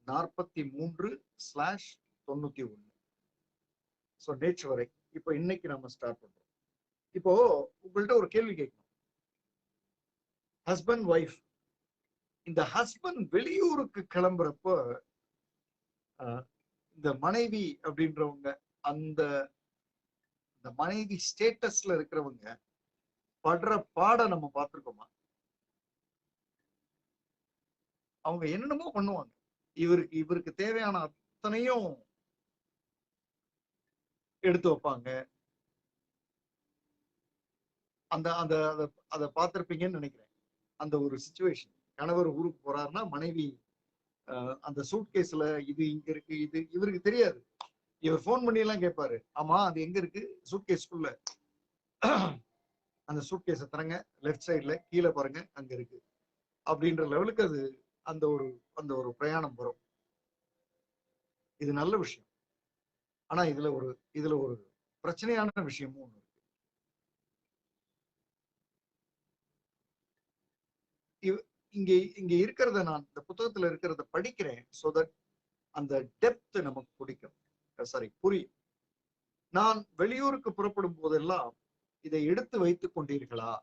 43/91. நேற்று வரை. இப்போ இன்னைக்கு நம்ம ஸ்டார்ட் பண்றோம். இப்போ உங்கள்கிட்ட ஒரு கேள்வி கேட்கணும். ஹஸ்பண்ட் ஒய்ஃப் இந்த ஹஸ்பண்ட் வெளியூருக்கு கிளம்புறப்போ இந்த மனைவி அப்படின்றவங்க அந்த மனைவி ஸ்டேட்டஸ்ல இருக்கிறவங்க படுற பாட நம்ம பார்த்திருக்கோமா? அவங்க என்னென்னமோ பண்ணுவாங்க. இவருக்கு தேவையான அத்தனையும் எடுத்து வைப்பாங்க. அந்த அந்த அதை பார்த்திருப்பீங்கன்னு நினைக்கிறேன். அந்த ஒரு சிச்சுவேஷன். கணவர் ஊருக்கு போறாருன்னா மனைவி அந்த சூட் கேஸ்ல இது இங்க இருக்கு, இது இவருக்கு தெரியாது. இவர் போன் பண்ணி எல்லாம் கேட்பாரு, ஆமா அது எங்க இருக்கு, சூட் கேஸ்க்குள்ள அந்த சூட் கேஸை தரங்க, லெஃப்ட் சைட்ல கீழே பாருங்க அங்க இருக்கு அப்படின்ற லெவலுக்கு அது அந்த ஒரு பிரயாணம் வரும். இது நல்ல விஷயம். ஆனா இதுல ஒரு பிரச்சனையான விஷயமும் ஒண்ணு இருக்கு. இங்க இங்க இருக்கிறத நான் இந்த புத்தகத்துல இருக்கிறத படிக்கிறேன். சோ தட் அந்த டெப்த் நமக்கு பிடிக்கும், புரியும். நான் வெளியூருக்கு புறப்படும் போதெல்லாம் இதை எடுத்து வைத்துக் கொண்டீர்களா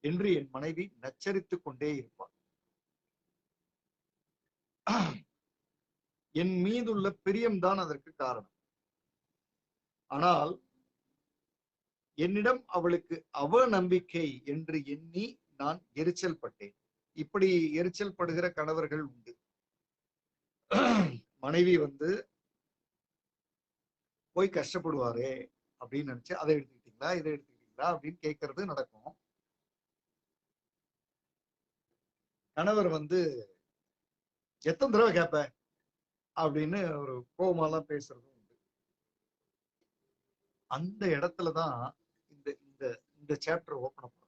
என்று என் மனைவி நச்சரித்துக் கொண்டே இருப்பார். என் மீதுள்ள பிரியம்தான் அதற்கு காரணம். ஆனால் என்னிடம் அவளுக்கு அவநம்பிக்கை என்று எண்ணி நான் எரிச்சல் பட்டேன். இப்படி எரிச்சல் படுகிற கணவர்கள் உண்டு. மனைவி போய் கஷ்டப்படுவாரே அப்படின்னு நினைச்சு அதை எடுத்துக்கிட்டீங்களா இதை எடுத்துக்கிட்டீங்களா அப்படின்னு கேட்கறது நடக்கும். கணவர் எத்தனை தடவை கேட்ப அப்படின்னு ஒரு கோபமாலாம் பேசுறது உண்டு. அந்த இடத்துலதான் இந்த இந்த இந்த சாப்டர் ஓபன் பண்ணும்.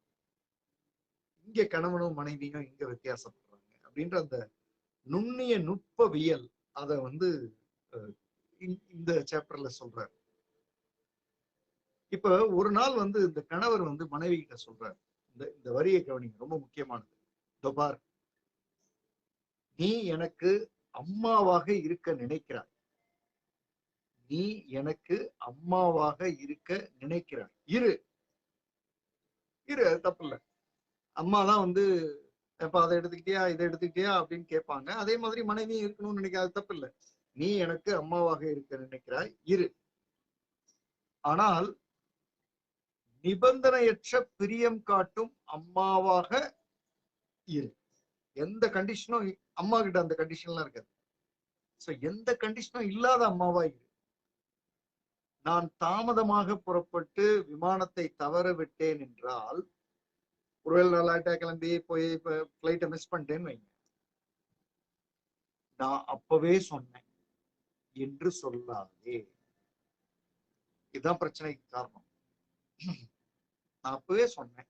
இங்க கணவனும் மனைவியும் இங்க வித்தியாசப்படுறாங்க அப்படின்ற அந்த நுண்ணிய நுட்பவியல் அதை இந்த சாப்டர்ல சொல்றாரு. இப்ப ஒரு நாள் இந்த கணவர் மனைவி கிட்ட சொல்றாரு, இந்த வரியை கவனிங்க, ரொம்ப முக்கியமானது. தொபார், நீ எனக்கு அம்மாவாக இருக்க நினைக்கிறாய், நீ எனக்கு அம்மாவாக இருக்க நினைக்கிறாய், இரு தப்பு இல்ல. அம்மா தான் எப்ப அதை எடுத்துக்கிட்டியா இதை எடுத்துக்கிட்டியா அப்படின்னு கேட்பாங்க. அதே மாதிரி மனைவியும் இருக்கணும்னு நினைக்காது, தப்பு இல்லை. நீ எனக்கு அம்மாவாக இருக்க நினைக்கிறாய், இரு. ஆனால் நிபந்தனையற்ற பிரியம் காட்டும் அம்மாவாக இரு. எந்த கண்டிஷனும் அம்மா கிட்ட அந்த கண்டிஷன்லாம் இருக்காது. சோ எந்த கண்டிஷனும் இல்லாத அம்மாவா இரு. நான் தாமதமாக புறப்பட்டு விமானத்தை தவற விட்டேன் என்றால், ஒருவேளை நான் லேட்டா கிளம்பி போய் பிளைட்டை மிஸ் பண்ணிட்டேன்னு வைங்க, நான் அப்பவே சொன்னேன் என்று சொல்லாதே. இதுதான் பிரச்சனைக்கு காரணம். நான் அப்பவே சொன்னேன்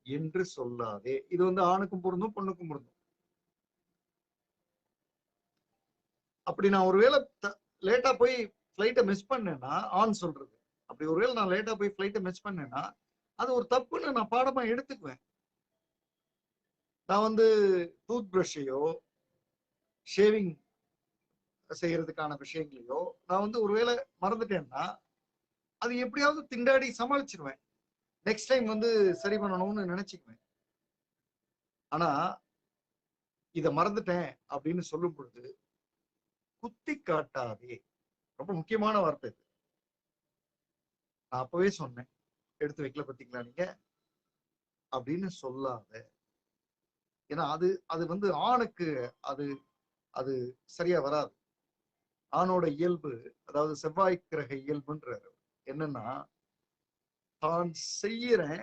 என்று சொல்லாதே. இது ஆணுக்கும் பொருந்தும் பொண்ணுக்கும் பொருந்தும். அப்படி நான் ஒருவேளை லேட்டா போய் பிளைட்டை மிஸ் பண்ணேன்னா ஆன் சொல்றது, அப்படி ஒருவேளை நான் லேட்டா போய் பிளைட்டை மிஸ் பண்ணேன்னா அது ஒரு தப்புன்னு நான் பாடமா எடுத்துக்குவேன். நான் டூத் பிரஷையோ ஷேவிங் செய்யறதுக்கான விஷயங்களையோ நான் ஒருவேளை மறந்துட்டேன்னா அது எப்படியாவது திண்டாடி சமாளிச்சிருவேன். நெக்ஸ்ட் டைம் சரி பண்ணணும்னு நினைச்சுக்குவேன். ஆனா இத மறந்துட்டேன் அப்படின்னு சொல்லும் பொழுது குத்தி காட்டாதே. ரொம்ப முக்கியமான வார்த்தை இது. நான் அப்பவே சொன்னேன், எடுத்து வைக்கல பத்தீங்களா நீங்க அப்படின்னு சொல்லாத. ஏன்னா அது ஆணுக்கு அது அது சரியா வராது. ஆணோட இயல்பு, அதாவது செவ்வாய் கிரக இயல்புன்றாரு என்னன்னா, தான் செய்யறேன்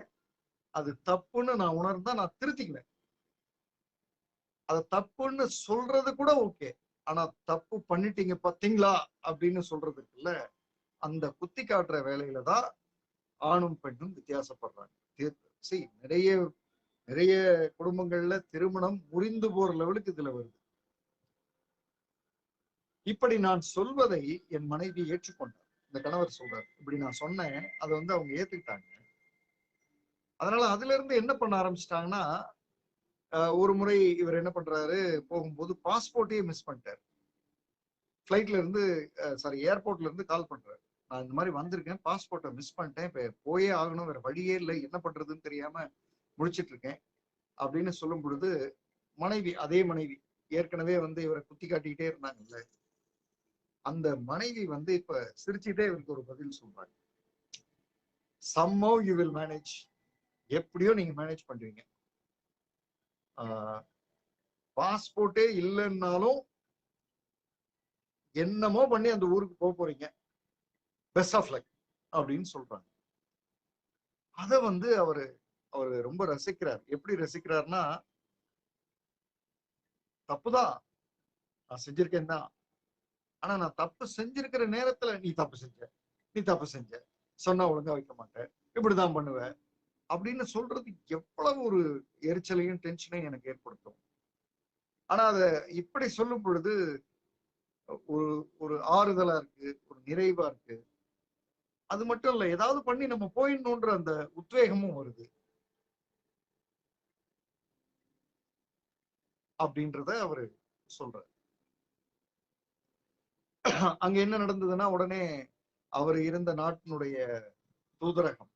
அது தப்புன்னு நான் உணர்ந்தா நான் திருத்திக்குவேன். அது தப்புன்னு சொல்றது கூட ஓகே. ஆனா தப்பு பண்ணிட்டீங்க பாத்தீங்களா அப்படின்னு சொல்றதுக்குல்ல, அந்த குத்தி காட்டுற வேலையில தான் ஆணும் பெண்ணும் வித்தியாசப்படுறாங்க. நிறைய நிறைய குடும்பங்கள்ல திருமணம் முறிந்து போற லெவலுக்கு இதுல வருது. இப்படி நான் சொல்வதை என் மனைவி ஏற்றுக்கொண்டார். இந்த கணவர் சொல்றாரு, இப்படி நான் சொன்னேன், அதை அவங்க ஏத்துக்கிட்டாங்க. அதனால அதுல இருந்து என்ன பண்ண ஆரம்பிச்சிட்டாங்கன்னா, ஒரு முறை இவர் என்ன பண்றாரு, போகும்போது பாஸ்போர்ட்டையே மிஸ் பண்ணிட்டாரு. பிளைட்ல இருந்து ஏர்போர்ட்ல இருந்து கால் பண்றாரு, நான் இந்த மாதிரி வந்திருக்கேன், பாஸ்போர்ட்டை மிஸ் பண்ணிட்டேன், இப்ப போயே ஆகணும், வேற வழியே இல்லை, என்ன பண்றதுன்னு தெரியாம முடிச்சிட்டு இருக்கேன், அப்படின்னு சொல்லும் பொழுது மனைவி, அதே மனைவி ஏற்கனவே வந்து இவரை குத்தி காட்டிக்கிட்டே இருந்தாங்கல்ல, அந்த மனைவி வந்து இப்ப சிரிச்சுட்டே இவருக்கு ஒரு பதில் சொல்றாங்க. somehow you will manage, எப்படியோ நீங்க மேனேஜ் பண்றீங்க, பாஸ்போர்ட்டே இல்லைன்னாலும் என்னமோ பண்ணி அந்த ஊருக்கு போக போறீங்க, பெஸ்ட் ஆஃப் லக் அப்படின்னு சொல்றாங்க. அத வந்து அவரு ரொம்ப ரசிக்கிறார். எப்படி ரசிக்கிறார்னா, தப்புதான் நான் செஞ்சிருக்கேன் தான், ஆனா நான் தப்பு செஞ்சிருக்கிற நேரத்துல நீ தப்பு செஞ்ச சொன்னா ஒழுங்கா வைக்க மாட்டேன், இப்படிதான் பண்ணுவேன் அப்படின்னு சொல்றது எவ்வளவு ஒரு எரிச்சலையும் டென்ஷனையும் எனக்கு ஏற்படுத்தும். ஆனா அத இப்படி சொல்லும் பொழுது ஒரு ஒரு ஆறுதலா இருக்கு, ஒரு நிறைவா இருக்கு. அது மட்டும் இல்ல, ஏதாவது பண்ணி நம்ம போயிடணுன்ற அந்த உத்வேகமும் வருது அப்படின்றத அவரு சொல்றாரு. அங்க என்ன நடந்ததுன்னா, உடனே அவர் இருந்த நாட்டினுடைய தூதரகம்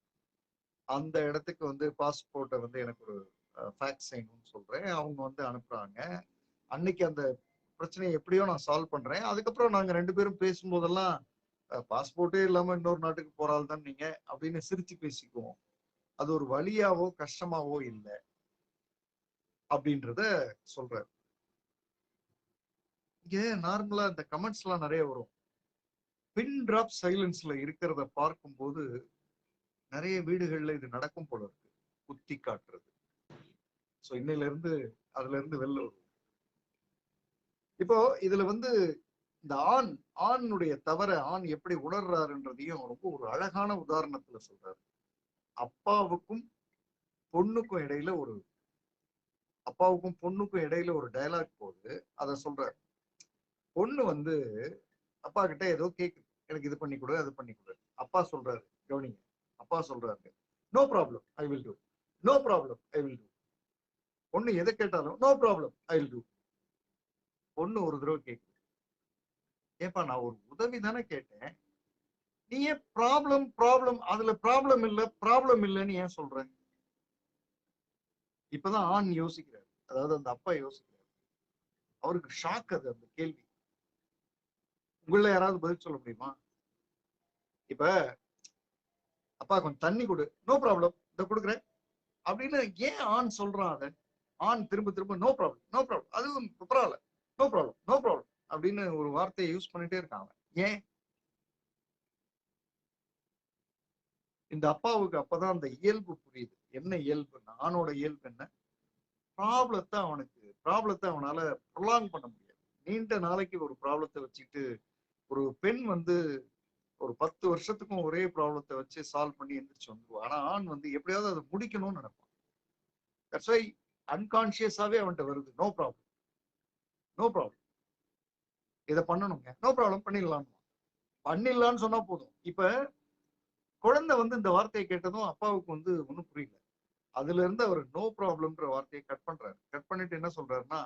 அந்த இடத்துக்கு வந்து பாஸ்போர்ட்டை வந்து எனக்கு ஒரு ஃபேக்ஸ் செய்யணும்னு சொல்றேன். அவங்க வந்து அனுப்புறாங்க. அன்னைக்கு அந்த பிரச்சனையை எப்படியோ நான் சால்வ் பண்றேன். அதுக்கப்புறம் நாங்க 2 பேரும் பேசும்போதெல்லாம் பாஸ்போர்ட்டே இல்லாம இன்னொரு நாட்டுக்கு போறாள் தான் நீங்க அப்படின்னு சிரிச்சு பேசிக்குவோம். அது ஒரு வலியாவோ கஷ்டமாவோ இல்லை அப்படின்றத சொல்றாரு. இங்க நார்மலா இந்த கமெண்ட்ஸ் எல்லாம் நிறைய வரும். பின் டிராப் சைலன்ஸ்ல இருக்கிறத பார்க்கும்போது நிறைய வீடுகள்ல இது நடக்கும் போல இருக்கு, குத்தி காட்டுறது. சோ இன்னையில இருந்து அதுல இருந்து வெளில வரும். இப்போ இதுல வந்து இந்த ஆணுடைய தவற ஆண் எப்படி உணர்றாருன்றதையும் ரொம்ப ஒரு அழகான உதாரணத்துல சொல்றாரு. அப்பாவுக்கும் பொண்ணுக்கும் இடையில ஒரு டயலாக் போகுது. அத சொல்றாரு. பொண்ணு வந்து அப்பா கிட்ட ஏதோ கேக்குது, எனக்கு இது பண்ணி கொடு, அது பண்ணி கொடு. அப்பா சொல்றாரு, கவனிங்க, அப்பா சொல்றாரு, no problem I will do, no problem I will do. பொண்ணு எதை கேட்டாலும் no problem I will do. பொண்ணு ஒரு தடவை கேக்குது, ஏப்பா நான் ஒரு உதவி தானே கேட்டேன், நீ ஏன் ப்ராப்ளம் அதுல ப்ராப்ளம் இல்லைன்னு ஏன் சொல்ற? இப்பதான் ஆண் யோசிக்கிறாரு, அதாவது அந்த அப்பா யோசிக்கிறாரு. அவருக்கு ஷாக் அது அந்த கேள்வி. உங்கள யாராவது பதில் சொல்ல முடியுமா? இப்ப அப்பா கொஞ்சம் தண்ணி கொடு, நோ ப்ராப்ளம் இதை கொடுக்குறேன் அப்படின்னு ஏன் ஆண் சொல்றான்? அதை ஆண் திரும்ப திரும்ப நோ ப்ராப்ளம் நோ ப்ராப்ளம், அதுவும் பரவாயில்ல, நோ ப்ராப்ளம் நோ ப்ராப்ளம் அப்படின்னு ஒரு வார்த்தையை யூஸ் பண்ணிட்டே இருக்காங்க. ஏன்? இந்த அப்பாவுக்கு அப்பதான் அந்த இயல்பு புரியுது. என்ன இயல்பு? ஆணோட இயல்பு என்ன? ப்ராப்ளத்தை அவனால ப்ரொலாங் பண்ண முடியாது. நீண்ட நாளைக்கு ஒரு ப்ராப்ளத்தை வச்சுட்டு ஒரு பெண் வந்து ஒரு 10 வருஷத்துக்கும் ஒரே ப்ராப்ளத்தை வச்சு சால்வ் பண்ணி எந்திரிச்சு வந்துருவான். ஆனா ஆண் வந்து எப்படியாவது அதை முடிக்கணும்னு நினைப்பான். தட்ஸ் வை அன்கான்சியஸாவே அவன்கிட்ட வருது, நோ ப்ராப்ளம் நோ ப்ராப்ளம், இதை பண்ணணுங்க, நோ ப்ராப்ளம் பண்ணிடலான்னு சொன்னா போதும். இப்ப குழந்தை வந்து இந்த வார்த்தையை கேட்டதும் அப்பாவுக்கு வந்து ஒன்றும் புரியல. அதுல இருந்து அவர் நோ ப்ராப்ளம்ன்ற வார்த்தையை கட் பண்றாரு. கட் பண்ணிட்டு என்ன சொல்றாருன்னா,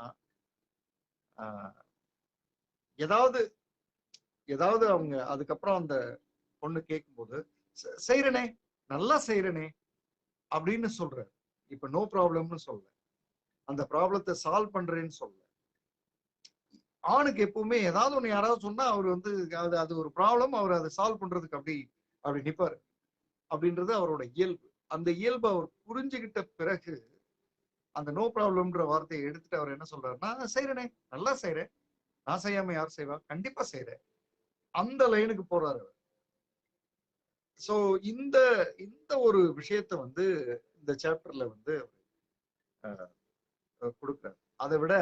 ஏதாவது ஏதாவது அவங்க அதுக்கப்புறம் அந்த பொண்ணு கேட்கும்போது செய்யறனே, நல்லா செய்யறனே அப்படின்னு சொல்றாரு. இப்ப நோ ப்ராப்ளம்னு சொல்ல, அந்த ப்ராப்ளத்தை சால்வ் பண்றேன்னு சொல்ல. ஆணுக்கு எப்பவுமே ஏதாவது ஒண்ணு யாராவது சொன்னா அவர் வந்து அது ஒரு ப்ராப்ளம், அவர் அதை சால்வ் பண்றதுக்கு அப்படி நிப்பாரு அப்படின்றது அவரோட இயல்பு. அந்த இயல்பு அவர் புரிஞ்சுகிட்ட பிறகு அந்த நோ ப்ராப்ளம்ன்ற வார்த்தையை எடுத்துட்டு அவர் என்ன சொல்றாரு, நான் செய்யறேனே, நல்லா செய்யறேன், நான் செய்யாம யார் செய்வா, கண்டிப்பா செய்யறேன், அந்த லைனுக்கு போறாரு. சோ இந்த இந்த ஒரு விஷயத்த வந்து இந்த சாப்டர்ல வந்து கொடுக்கிறார். அதை விட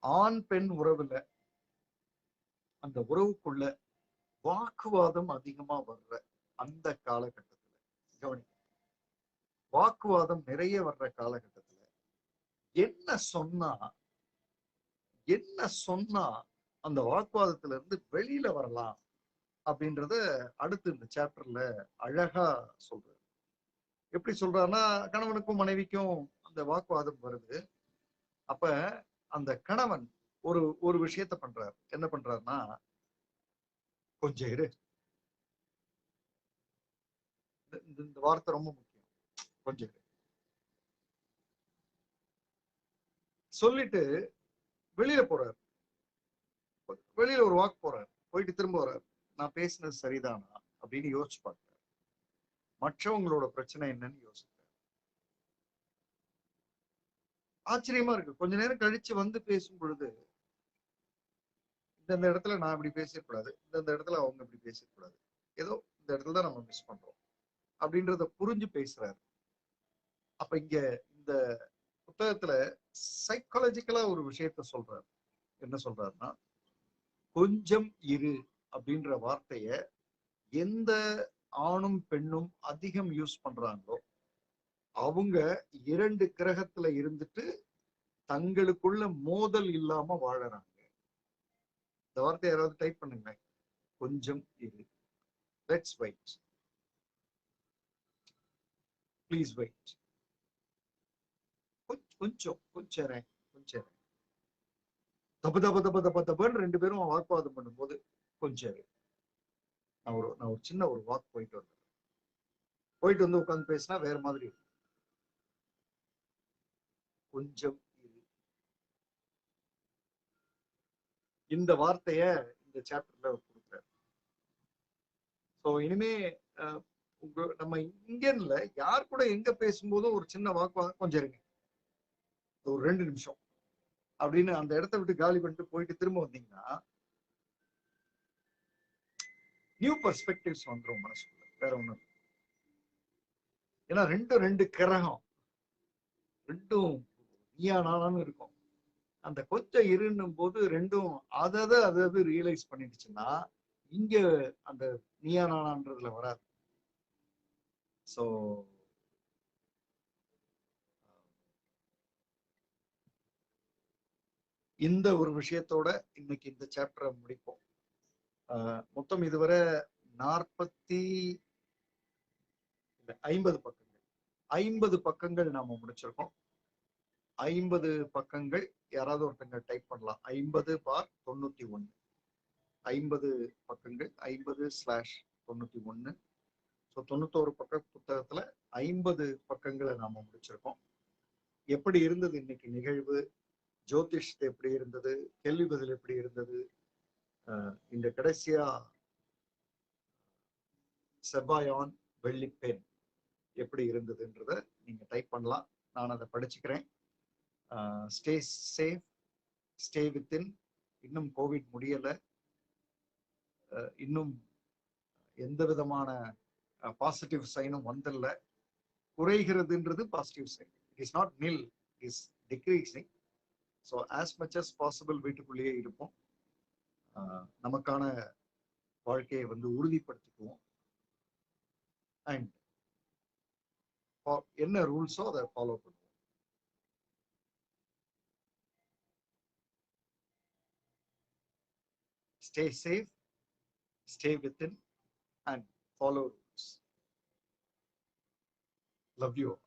ஆண் பெண் உறவுல அந்த உறவுக்குள்ள வாக்குவாதம் அதிகமா வர்ற அந்த காலகட்டத்துல, கவனி, வாக்குவாதம் நிறைய வர்ற காலகட்டத்துல என்ன சொன்னா அந்த வாக்குவாதத்துல இருந்து வெளியில வரலாம் அப்படின்றத அடுத்து இந்த சாப்டர்ல அழகா சொல்றாரு. எப்படி சொல்றாருன்னா, கணவனுக்கும் மனைவிக்கும் அந்த வாக்குவாதம் வருது. அப்ப அந்த கணவன் ஒரு ஒரு விஷயத்த பண்றாரு. என்ன பண்றாருன்னா, கொஞ்சம் இரு, இந்த வார்த்தை ரொம்ப முக்கியம், கொஞ்சம் இரு. சொல்லிட்டு வெளியில போறாரு, வெளியில ஒரு வாக் போறாரு, போயிட்டு திரும்ப வர்றாரு. நான் பேசினது சரிதானா அப்படின்னு யோசிச்சு பார்க்கிறார். மற்றவங்களோட பிரச்சனை என்னன்னு யோசிக்கிறார். ஆச்சரியமா இருக்கு. கொஞ்ச நேரம் கழிச்சு வந்து பேசும் பொழுது, இந்த இடத்துல நான் இப்படி பேசக்கூடாது, இந்த இடத்துல அவங்க இப்படி பேசக்கூடாது, ஏதோ இந்த இடத்துல தான் நம்ம மிஸ் பண்றோம் அப்படின்றத புரிஞ்சு பேசுறாரு. அப்ப இங்க இந்த புத்தகத்துல சைக்காலஜிக்கலா ஒரு விஷயத்த சொல்றாரு. என்ன சொல்றாருன்னா, கொஞ்சம் இரு அப்படின்ற வார்த்தைய எந்த ஆணும் பெண்ணும் அதிகம் யூஸ் பண்றாங்களோ அவங்க 2 கிரகத்துல இருந்துட்டு தங்களுக்குள்ள மோதல் இல்லாம வாழறாங்க. இந்த வார்த்தை யாராவது டைப் பண்ணுங்க. கொஞ்சம் இரு. Let's wait, please wait. கொஞ்சம் கொஞ்சம் கொஞ்சம் தப்பு தப்பு தப்பு தப்பு தப்புன்னு 2 பேரும் வாக்குவாதம் பண்ணும்போது கொஞ்சம் இரு. நான் ஒரு சின்ன ஒரு வாக் போயிட்டு வந்தேன். போயிட்டு வந்து உட்காந்து பேசினா வேற மாதிரி இருக்கும். கொஞ்சம் இரு. இந்த வார்த்தைய இந்த சாப்டர்ல கொடுக்குறாரு. ஸோ இனிமே நம்ம இங்க இல்ல, யார் கூட எங்க பேசும்போதும் ஒரு சின்ன வாக்குவாதம் கொஞ்சம் இருங்க, ஒரு 2 நிமிஷம் அப்படின்னு அந்த இடத்த விட்டு காலி பண்ணிட்டு போயிட்டு திரும்ப வந்தீங்கன்னா நியூ பெர்ஸ்பெக்டிவ்ஸ் வந்துடும் மனசுக்குள்ள. வேற ஒண்ணு. ஏன்னா ரெண்டு கிரகம், ரெண்டும் நீயா நானான்னு இருக்கும். அந்த கொஞ்சம் இருன்னும் போது ரெண்டும் அதாவது ரியலைஸ் பண்ணிடுச்சுன்னா இங்க அந்த நீயா நானான்றதுல வராது. ஸோ இந்த ஒரு விஷயத்தோட இன்னைக்கு இந்த சாப்டரை முடிப்போம். மொத்தம் இதுவரை 50 பக்கங்கள், 50 பக்கங்கள் நாம முடிச்சிருக்கோம். 50 பக்கங்கள் யாராவது ஒருத்தங்க டைப் பண்ணலாம். 50/91, 50 பக்கங்கள், 50/91. ஸோ 91 பக்க புத்தகத்துல 50 பக்கங்களை நாம முடிச்சிருக்கோம். எப்படி இருந்தது இன்னைக்கு நிகழ்வு? ஜோதிஷ் எப்படி இருந்தது? கேள்வி பதில் எப்படி இருந்தது? இந்த கடைசியா செவ்வாயான் வெள்ளி பெண் எப்படி இருந்ததுன்றத நீங்க டைப் பண்ணலாம். நான் அதை படிச்சுக்கிறேன். Stay safe, stay within. இன்னும் கோவிட் முடியல, இன்னும் எந்த விதமான பாசிட்டிவ் சைனும் வந்தில்ல. குறைகிறதுன்றது positive sign. It is not nil, it is decreasing. So as much as possible வீட்டுக்குள்ளேயே இருப்போம். நமக்கான வாழ்க்கையை வந்து உறுதிப்படுத்திக்குவோம். அண்ட் என்ன ரூல்ஸோ அதை ஃபாலோ பண்ணுவோம். Stay safe, stay within, and follow rules. Love you all.